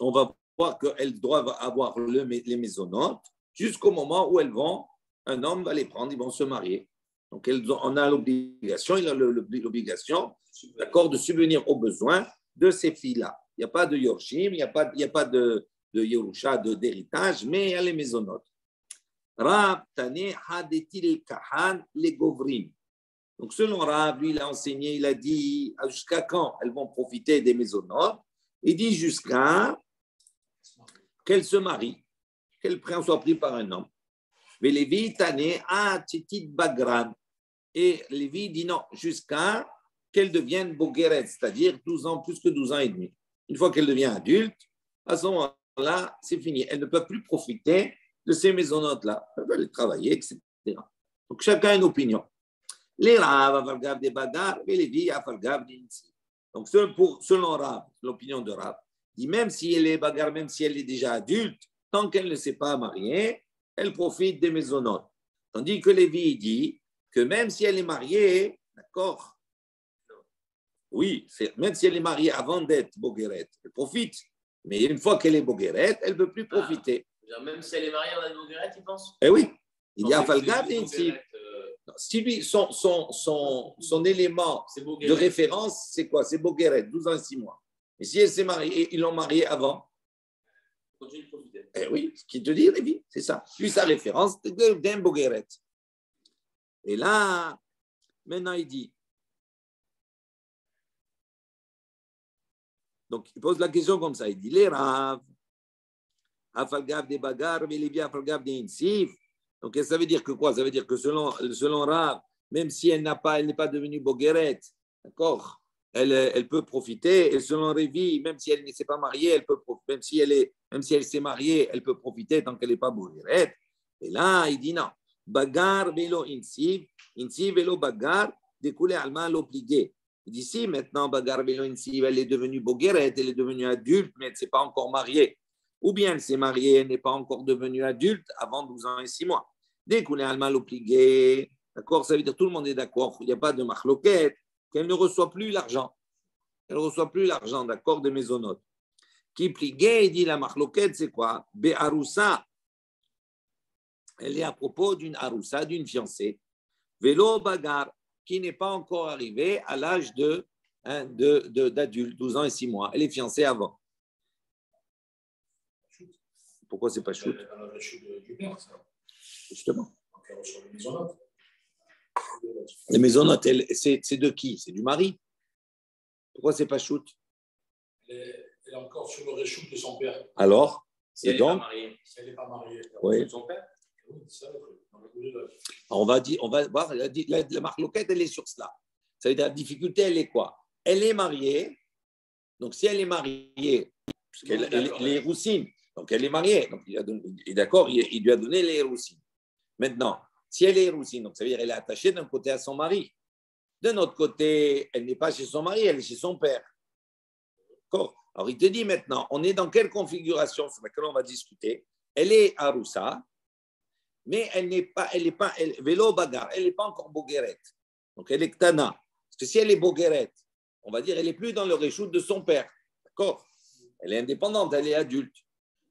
on va voir qu'elles doivent avoir les mésonotes jusqu'au moment où un homme va les prendre, ils vont se marier. Donc, on a l'obligation, il a l'obligation, d'accord, de subvenir aux besoins de ces filles-là. Il n'y a pas de yorshim, il n'y a pas de yerusha, d'héritage, mais il y a les mésonotes. Rab Tane Hadetil Kahan les Govrim. Donc, selon Rab, lui, il a enseigné, il a dit jusqu'à quand elles vont profiter des mésonotes. Il dit jusqu'à qu'elles se marient, qu'elles soient prises par un homme. Mais Lévi Tane a Titit Bagran. Et Lévi dit non, jusqu'à qu'elle devienne Bogeret, c'est-à-dire 12 ans, plus que 12 ans et demi. Une fois qu'elle devient adulte, à ce moment-là, c'est fini. Elle ne peut plus profiter de ces maisonnotes-là. Elle peut aller travailler, etc. Donc, chacun a une opinion. Les Rav, Avalgav des Bagar, et Lévi, Avalgav des Insi. Donc, selon Rav, l'opinion de Rav, dit même si elle est Bagar, même si elle est déjà adulte, tant qu'elle ne s'est pas mariée, elle profite des maisonnotes. Tandis que Lévi dit que même si elle est mariée, d'accord, oui, même si elle est mariée avant d'être Bogueret, elle profite. Mais une fois qu'elle est Bogueret, elle ne peut plus profiter. Même si elle est mariée en Bogueret, tu penses? Eh oui. Il y a Falgab et ici. Si lui, son élément de référence, c'est quoi? C'est Bogueret, 12 ans et 6 mois. Et si elle s'est mariée, ils l'ont mariée avant. Continue de profiter. Eh oui, ce qu'il te dit, Lévi, c'est ça. Lui, sa référence, c'est d'un Bogueret. Et là, maintenant, il dit. Donc, il pose la question comme ça. Il dit, les Rav, Afalgav des Bagar, mais les Afalgav des Insif. Donc, ça veut dire que quoi? Ça veut dire que selon Rav, même si elle n'est pas devenue Bogueret, d'accord, elle peut profiter. Et selon Révi, même si elle ne s'est pas mariée, elle peut profiter. Même si elle s'est mariée, elle peut profiter tant qu'elle n'est pas Bogueret. Et là, il dit non. Bagar velo Insif, Insif velo Bagar, découlé Alma l'obligé. Il dit si maintenant, Bagar Beloinsi, elle est devenue Bogueret, elle est devenue adulte, mais elle ne s'est pas encore mariée. Ou bien elle s'est mariée, elle n'est pas encore devenue adulte avant 12 ans et 6 mois. Découlé Alma l'obligé. D'accord, ça veut dire tout le monde est d'accord, il n'y a pas de machloquette, qu'elle ne reçoit plus l'argent. Elle ne reçoit plus l'argent, d'accord, de mésonotes. Qui pliguait, il dit la machloquette, c'est quoi? Be'aroussa. Elle est à propos d'une aroussa, d'une fiancée. Vélo bagar, qui n'est pas encore arrivée à l'âge d'adulte, 12 ans et 6 mois. Elle est fiancée avant. Pourquoi c'est pas shoot? Du père, ça. Justement. Donc, elle reçoit les maisonnotes. Les maisonnotes, c'est de qui? C'est du mari. Pourquoi c'est pas shoot? Elle est encore sur le réchoute de son père. Alors, si elle n'est pas mariée. Si elle n'est pas mariée. Oui. De son père. Oui, c'est ça. On va voir, la marloquette, elle est sur cela. Ça veut dire la difficulté, elle est quoi? Elle est mariée. Donc, si elle est mariée, parce qu'elle est roussine, donc elle est mariée, donc il est d'accord, il lui a donné les roussines. Maintenant, si elle est roussine, donc ça veut dire qu'elle est attachée d'un côté à son mari. De notre côté, elle n'est pas chez son mari, elle est chez son père. D'accord? Alors, il te dit maintenant, on est dans quelle configuration sur laquelle on va discuter? Elle est aroussa, mais elle n'est pas vélo bagar, elle n'est pas encore bogueret. Donc, elle est ktana. Parce que si elle est bogueret, on va dire, elle n'est plus dans le réchoute de son père. D'accord? Elle est indépendante, elle est adulte.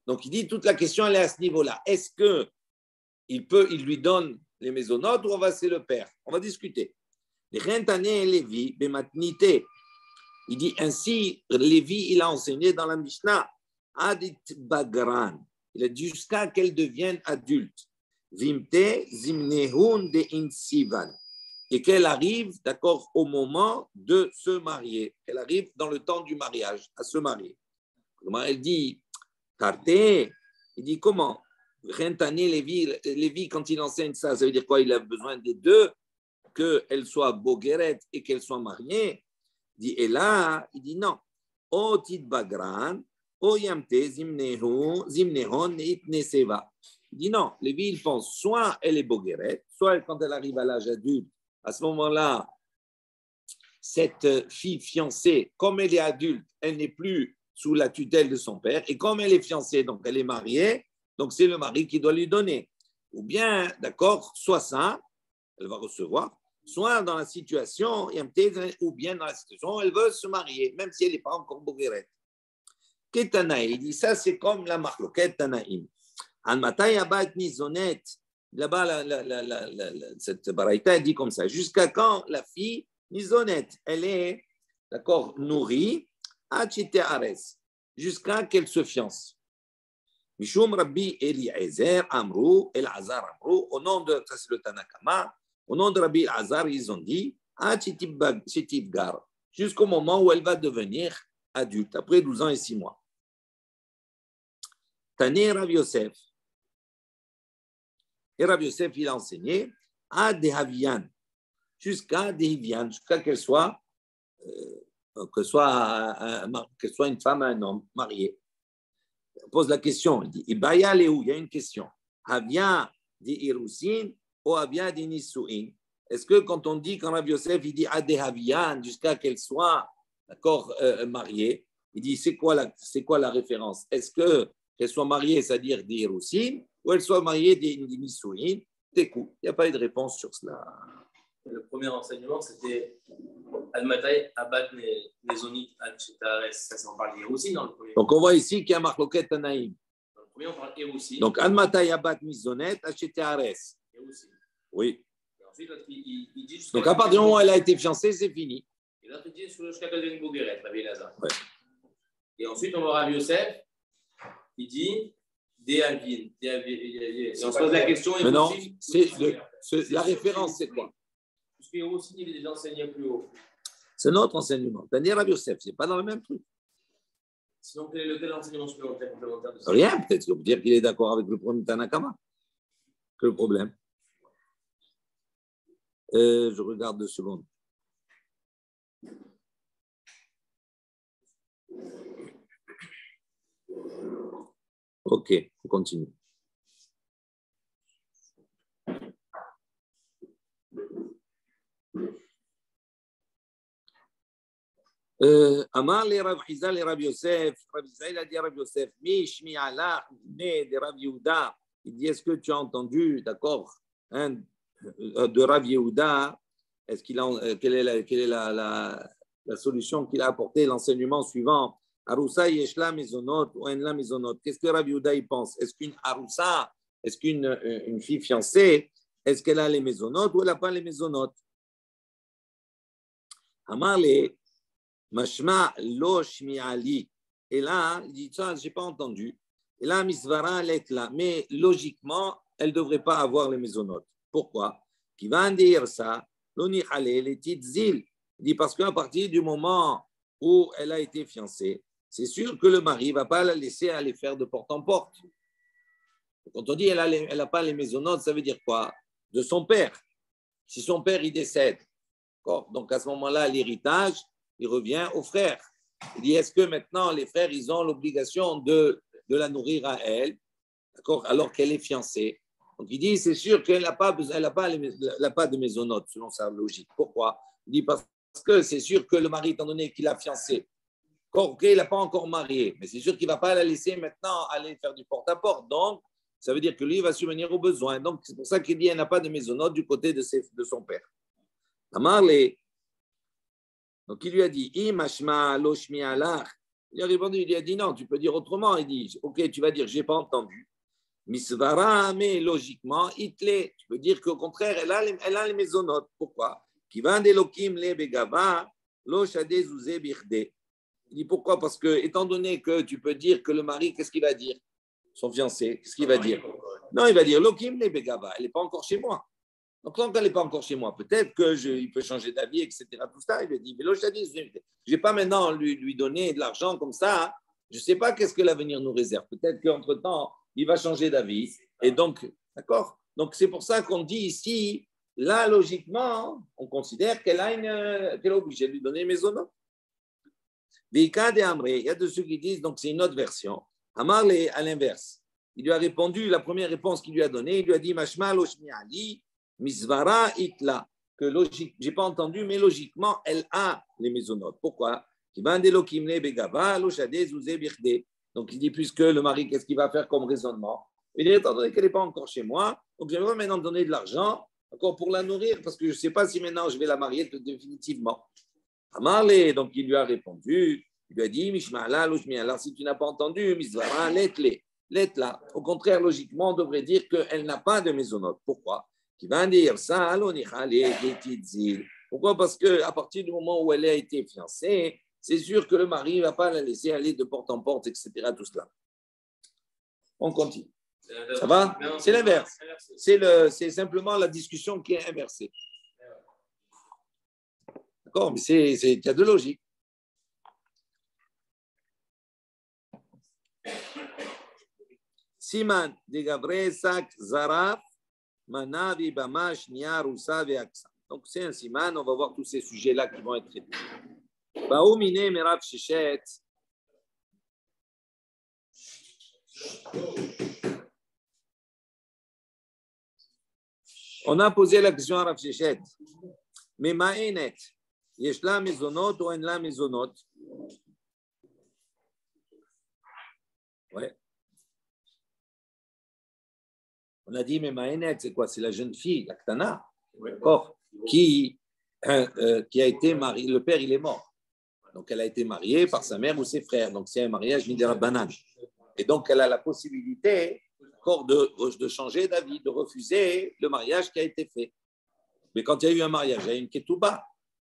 Donc, il dit, toute la question, elle est à ce niveau-là. Est-ce qu'il lui donne les maisonnotes ou c'est le père? On va discuter. Il dit ainsi, Lévi, il a enseigné dans la Mishnah, Adit Bagran. Il a dit jusqu'à qu'elle devienne adulte. Vimte Zimnehun de Insivan. Et qu'elle arrive, d'accord, au moment de se marier. Elle arrive dans le temps du mariage, à se marier. Comment elle dit, Tarte, il dit comment? Lévi, quand il enseigne ça, ça veut dire quoi? Il a besoin des deux, qu'elle soit bogueret et qu'elle soit mariée. Il dit, et là, il dit non. O tit bagran, o yamte zimnehon itneseva. Il dit non. Lévi, il pense soit elle est bogueret, soit quand elle arrive à l'âge adulte, à ce moment-là, cette fille fiancée, comme elle est adulte, elle n'est plus sous la tutelle de son père, et comme elle est fiancée, donc elle est mariée, donc c'est le mari qui doit lui donner. Ou bien, d'accord, soit ça, elle va recevoir, soit dans la situation, ou bien dans la situation où elle veut se marier, même si elle n'est pas encore bogueret. Ketanaï, il dit ça, c'est comme la marloquette Tanaïm. Anmatay abat nizonet. Là-bas, cette baraïta dit comme ça. Jusqu'à quand la fille nizonet, elle est, d'accord, nourrie, achite ares, jusqu'à qu'elle se fiance. Mishum Rabbi Eliezer Amrou, Elazar Amrou, au nom de, ça c'est le Tanakama, au nom de Rabbi Elazar, ils ont dit, Chitivgar, jusqu'au moment où elle va devenir adulte, après 12 ans et 6 mois. Tané Rav Yosef. Et Rav Yosef, il a enseigné à Dehavian, jusqu'à Dehavian, jusqu'à qu'elle soit une femme et un homme mariés. On pose la question, il dit, Ibaya Léou, il y a une question. Havia di Irusin ou Havia di Nisuin? Est-ce que quand on dit, quand Rav Yosef, il dit Adehavian, jusqu'à qu'elle soit, d'accord, mariée, il dit, c'est quoi la référence? Est-ce qu'elle soit mariée, c'est-à-dire di Irusin, ou elle soit mariée di Nisuin? T'écoutes, il n'y a pas eu de réponse sur cela. Le premier enseignement, c'était Al-Matai, Abat, Nezonit, Al-Chetares. Ça, on parle aussi dans le premier. Donc, on voit ici qu'il y a Marloquet Tanaïm. Dans le premier, on parle aussi. Donc, Al-Matai, Abat, Nizonet, Al-Chetares. Oui. Et ensuite, il dit donc, à partir du moment où elle a été fiancée, c'est fini. Et là, il dit jusqu'à qu'elle devienne Bogueret, Rabbi Elazar. Ouais. Et ensuite, on va voir Yosef, il dit Dehavin. Et on se pose la question. Mais non, la référence, c'est quoi? Parce qu'il aussi, il est déjà enseigné plus haut. C'est notre enseignement. Daniel Rabbi Yosef, ce n'est pas dans le même truc. Sinon, quel est l'enseignement supplémentaire de ça? Rien, peut-être qu'on peut dire qu'il est d'accord avec le premier Tanakama. Que le problème. Je regarde 2 secondes. Ok, on continue. Amar les Rav Chizal et Rav Yosef. Rav Chizal a dit à Rav Yosef, Mi Shmi Allah, né de Rav Yehuda. Il dit, est-ce que tu as entendu, d'accord, hein, de Rav Yehuda, est-ce qu'il a, quelle est la solution qu'il a apportée, l'enseignement suivant? Aroussa yeshla mezonot ou en la mezonot. Qu'est-ce que Rav Yehuda il pense? Est-ce qu'une aroussa, est-ce qu'une fille fiancée, est-ce qu'elle a les mezonot ou elle n'a pas les mezonot? Amar les mashma lo shmi ali. Et là, il dit ça, je n'ai pas entendu. Et là, misvara l'etla. Mais logiquement, elle ne devrait pas avoir les mezonot. Pourquoi? Qui va en dire ça? L'oni halé, les titzil. Il dit parce qu'à partir du moment où elle a été fiancée, c'est sûr que le mari ne va pas la laisser aller faire de porte en porte. Quand on dit elle n'a pas les mezonot, ça veut dire quoi? De son père. Si son père il décède, donc à ce moment-là, l'héritage, il revient aux frères. Il dit est-ce que maintenant les frères ils ont l'obligation de la nourrir à elle, d'accord, alors qu'elle est fiancée? Donc il dit c'est sûr qu'elle n'a pas de mezonot selon sa logique. Pourquoi? Il dit parce que c'est sûr que le mari, étant donné qu'il a fiancé, il n'a pas encore marié, mais c'est sûr qu'il ne va pas la laisser maintenant aller faire du porte-à-porte. Donc, ça veut dire que lui, il va subvenir aux besoins. Donc, c'est pour ça qu'il dit qu'elle n'a pas de mezonot du côté de son père. Amarle. Donc, il lui a dit, Imashma loshmi alach. Il a répondu, il lui a dit non, tu peux dire autrement. Il dit, ok, tu vas dire, je n'ai pas entendu. Misvara, mais logiquement, itle. Tu peux dire qu'au contraire, elle a les mezonot. Pourquoi? Qui va d'Elokim le begava, lo shade zouze birde. Il dit pourquoi? Parce que, étant donné que tu peux dire que le mari, qu'est-ce qu'il va dire? Son fiancé, qu'est-ce qu'il va dire? Non, il va dire Lokim le begava, elle n'est pas encore chez moi. Donc, tant qu'elle n'est pas encore chez moi, peut-être qu'il peut changer d'avis, etc. Tout ça, il lui dit, mais lo shade zouze birde. Je ne vais pas maintenant lui donner de l'argent comme ça. Je ne sais pas qu'est-ce que l'avenir nous réserve. Peut-être qu'entre-temps, il va changer d'avis. Et donc, d'accord? Donc, c'est pour ça qu'on dit ici, là, logiquement, on considère qu'elle est obligée de lui donner mezonot. Il y a de ceux qui disent, donc c'est une autre version. Amar à l'inverse. Il lui a répondu, la première réponse qu'il lui a donnée, il lui a dit, Mashma loshmi ali, misvara itla. Que logique, je n'ai pas entendu, mais logiquement, elle a les mezonot. Pourquoi? Donc il dit, puisque le mari, qu'est-ce qu'il va faire comme raisonnement? Il dit, étant donné qu'elle n'est pas encore chez moi, donc j'aimerais maintenant donner de l'argent encore pour la nourrir, parce que je ne sais pas si maintenant je vais la marier définitivement. Amarle, donc il lui a répondu, il lui a dit, Mishma'ala, Lushmi'ala, si tu n'as pas entendu, Misvara, letla. Au contraire, logiquement, on devrait dire qu'elle n'a pas de mezonot. Pourquoi? Qui va dire ça, pourquoi? Parce qu'à partir du moment où elle a été fiancée, c'est sûr que le mari ne va pas la laisser aller de porte en porte, etc. Tout cela. On continue. Ça va? C'est l'inverse. C'est simplement la discussion qui est inversée. D'accord? Mais il y a de logique. Siman de Gabre Sak Zaraf Manavi Bamash Nia Rusa Veaksa. Donc c'est un siman, on va voir tous ces sujets-là qui vont être traités. Baoumine Merav Shechet. On a posé la question à Rav Shechet. Mais Ma'enet, Yeshla Mezonot ou Enla Mezonot? Ouais. On a dit, mais Ma'enet, c'est quoi? C'est la jeune fille, la Ktana, qui a été mariée. Le père, il est mort. Donc, elle a été mariée par sa mère ou ses frères. Donc, c'est un mariage midera banane. Et donc, elle a la possibilité de changer d'avis, de refuser le mariage qui a été fait. Mais quand il y a eu un mariage, il y a une ketouba.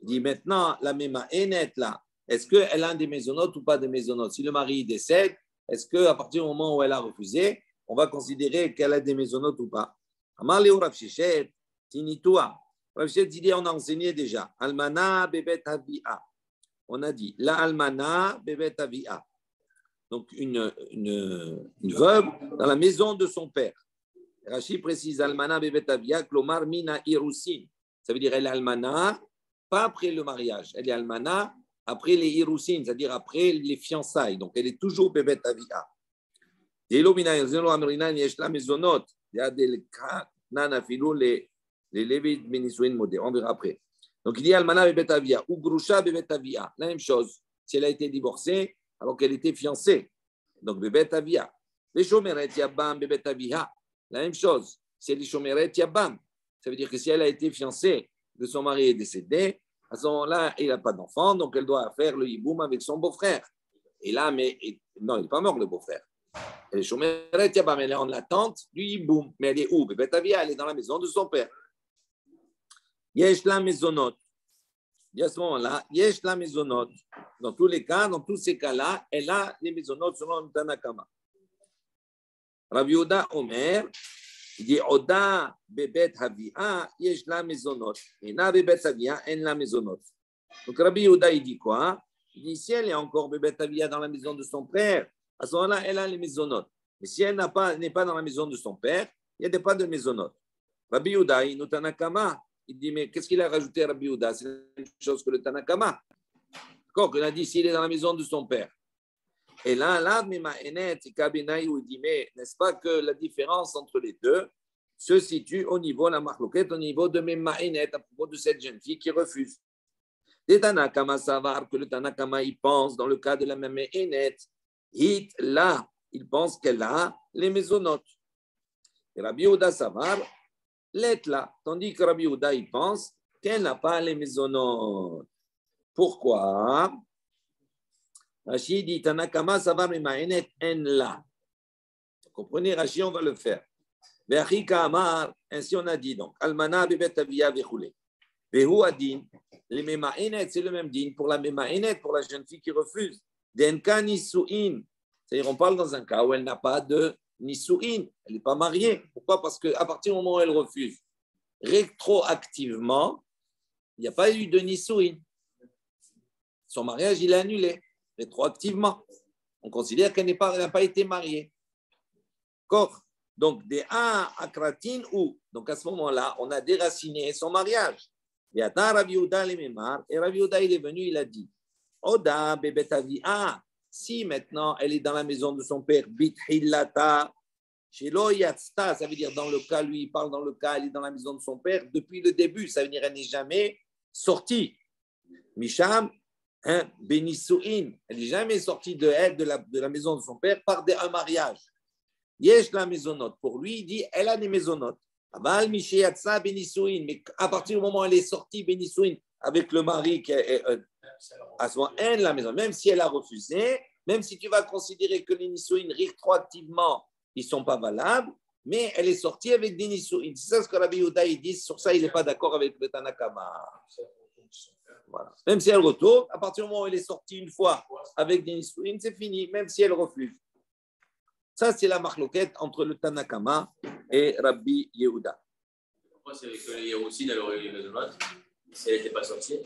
Il dit maintenant, la méma Enet, là, est-ce qu'elle a des maisonnotes ou pas des maisonnotes? Si le mari décède, est-ce qu'à partir du moment où elle a refusé, on va considérer qu'elle a des maisonnotes ou pas? Amar Léo Rav Shechet, Tinitoua. Rav Shechet dit, on a enseigné déjà. Almana bebet avia. On a dit, la almana bebet avia. Donc, une veuve dans la maison de son père. Rashi précise, almana bebet avia, klomar mina irusin. Ça veut dire, elle est almana, pas après le mariage. Elle est almana après les irusin, c'est-à-dire après les fiançailles. Donc, elle est toujours bebet avia. On verra après. Donc, il dit Almana bebet avia ou Grusha bebet avia. La même chose. Si elle a été divorcée alors qu'elle était fiancée. Donc, bebet avia. Les shomeret yabam bebet avia. La même chose. Si elle est shomeret yabam. Ça veut dire que si elle a été fiancée, que son mari est décédé, à ce moment-là, il n'a pas d'enfant, donc elle doit faire le hiboum avec son beau-frère. Et là, non, il n'est pas mort, le beau-frère. Elle est shomeret yabam, elle est en attente du hiboum. Mais elle est où? Bebet avia, elle est dans la maison de son père. Yesh la mezonot. Et à ce moment-là, yesh la mezonot. Dans tous les cas, dans tous ces cas-là, elle a les mezonot selon le Tanakama. Rabbi Yehuda Omer, il dit Oda bebet havia, yesh la mezonot. Et na bebet havia, en la mezonot. Donc Rabbi Yehuda, il dit quoi? Il dit si elle est encore bebet havia dans la maison de son père, à ce moment-là, elle a les mezonot. Mais si elle n'est pas dans la maison de son père, il n'y a pas de mezonot. Rabbi Yehuda, il nous Tanakama. Il dit, mais qu'est-ce qu'il a rajouté à Rabbi Yehuda? C'est la même chose que le Tanakama. D'accord, il a dit, s'il est dans la maison de son père. Et là, il dit, mais n'est-ce pas que la différence entre les deux se situe au niveau de la marloquette, au niveau de Memaenet, à propos de cette jeune fille qui refuse. Les Tanakama savoir que le Tanakama, il pense, dans le cas de la Memaenet, là, il pense qu'elle a les mésonotes. Et Rabbi Yehuda savoir, l'être là, tandis que Rabbi Yehuda, il pense qu'elle n'a pas les mésonotes. Pourquoi? Rashi dit Tanakama savar memaenet en la. Comprenez, Rashi, on va le faire. Ve'achika amar, ainsi on a dit donc. Almana bebet avia vechule. Vehu adin, les memaenet, c'est le même din pour la memaenet, pour la jeune fille qui refuse. Denka nisuin. C'est-à-dire, on parle dans un cas où elle n'a pas de Nisuin, elle n'est pas mariée. Pourquoi? Parce qu'à partir du moment où elle refuse, rétroactivement, il n'y a pas eu de Nisuin. Son mariage, il est annulé, rétroactivement. On considère qu'elle n'a pas été mariée. D'accord? Donc, des A akratin ou. Donc, à ce moment-là, on a déraciné son mariage. Et Rabbi Yehuda, il est venu, il a dit Oda, bebetavi, si maintenant elle est dans la maison de son père, bithillata, shelo yatzta, ça veut dire dans le cas, lui il parle dans le cas, elle est dans la maison de son père depuis le début, ça veut dire elle n'est jamais sortie. Misham, benisuin, elle n'est jamais sortie de la maison de son père par un mariage. Yesh la maisonnote, pour lui il dit elle a des maisonnotes. Aval miché yatsa benisuin, mais à partir du moment où elle est sortie benisuin avec le mari qui est à ce moment, elle, la maison, même si elle a refusé, même si tu vas considérer que les Nisuin rétroactivement, ils ne sont pas valables, mais elle est sortie avec des Nisuin. C'est ça ce que Rabbi Yehuda dit. Sur ça, il n'est pas d'accord avec le Tanakama. Voilà. Même si elle retourne, à partir du moment où elle est sortie une fois avec des Nisuin, c'est fini, même si elle refuse. Ça, c'est la marloquette entre le Tanakama et Rabbi Yehuda. Pourquoi c'est avec les Héroussines, elle aurait eu les autres si elle n'était pas sortie?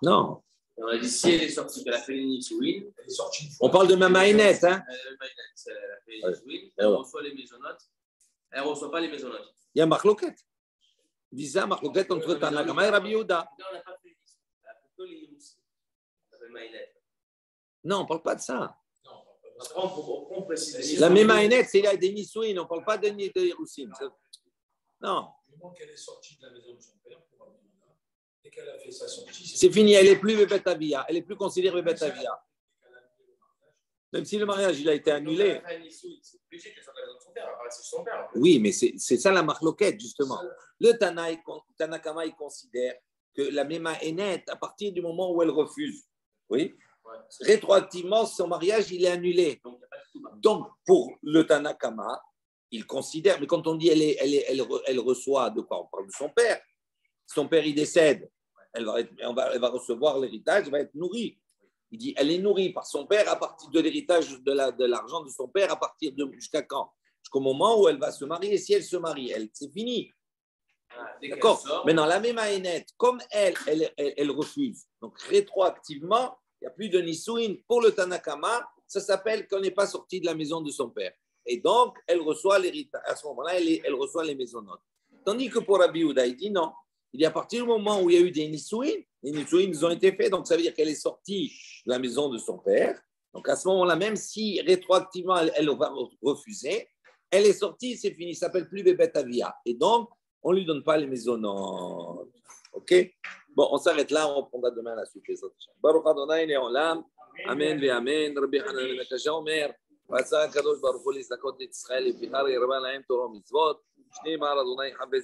Non. On a dit si elle est sortie, qu'elle a fait les Nisuin, elle est sortie. On parle de Mamaïnet, hein? Elle a fait les Nisuin, elle reçoit les maisonnotes, elle ne reçoit pas les maisonnotes. Il y a marloquette. Il dit ça, marloquette entre Tanakama et Rabbi Yehuda. Non, on n'a pas fait les Nisuin. On a fait que les Héroussines. On appelle Maïnet. Non, on ne parle pas de ça. On précise. La Memaïnet, c'est là des Nisuin, on ne parle pas de Héroussim. Non. Du moment qu'elle est sortie de la maison de son père pour Rabbi Yehuda, et qu'elle a fait sa sortie. C'est fini, elle n'est plus Bebet Avia, elle n'est plus considérée Bebet Avia. Même si le mariage il a été annulé. Oui, mais c'est ça la marloquette, justement. Le Tanakama, il considère que la Memaïnet, à partir du moment où elle refuse, oui, rétroactivement, son mariage, il est annulé. Donc, pour le Tanakama, il considère, mais quand on dit elle reçoit de quoi? On parle de son père. Son père, il décède. Elle va recevoir l'héritage, elle va être nourrie. Il dit, elle est nourrie par son père à partir de l'héritage de l'argent de son père, à partir de jusqu'à quand? Jusqu'au moment où elle va se marier. Si elle se marie, c'est fini. D'accord. Maintenant, la même Aénette, comme elle refuse. Donc, rétroactivement, il n'y a plus de Nisuin. Pour le Tanakama, ça s'appelle qu'on n'est pas sorti de la maison de son père. Et donc, elle reçoit l'héritage. À ce moment-là, elle reçoit les maisonnotes. Tandis que pour Rabbi Yehuda, il dit non. Il dit à partir du moment où il y a eu des Nisuin, les Nisuin ont été faits. Donc, ça veut dire qu'elle est sortie de la maison de son père. Donc, à ce moment-là, même si rétroactivement, elle va refuser, elle est sortie, c'est fini. Ça ne s'appelle plus Bebet Avia. Et donc, on ne lui donne pas les maisonnotes. OK? Bon, on s'arrête là, on prendra demain la suite. Baruch Adonai Le'olam. Amen ve'amen. Rabbi Hanan ben Akasha Omer. רצה הקדוש ברוך הוא לזכות את ישראל לפיכך ירבה להם תורה ומצוות. שני אמר אדוני חפץ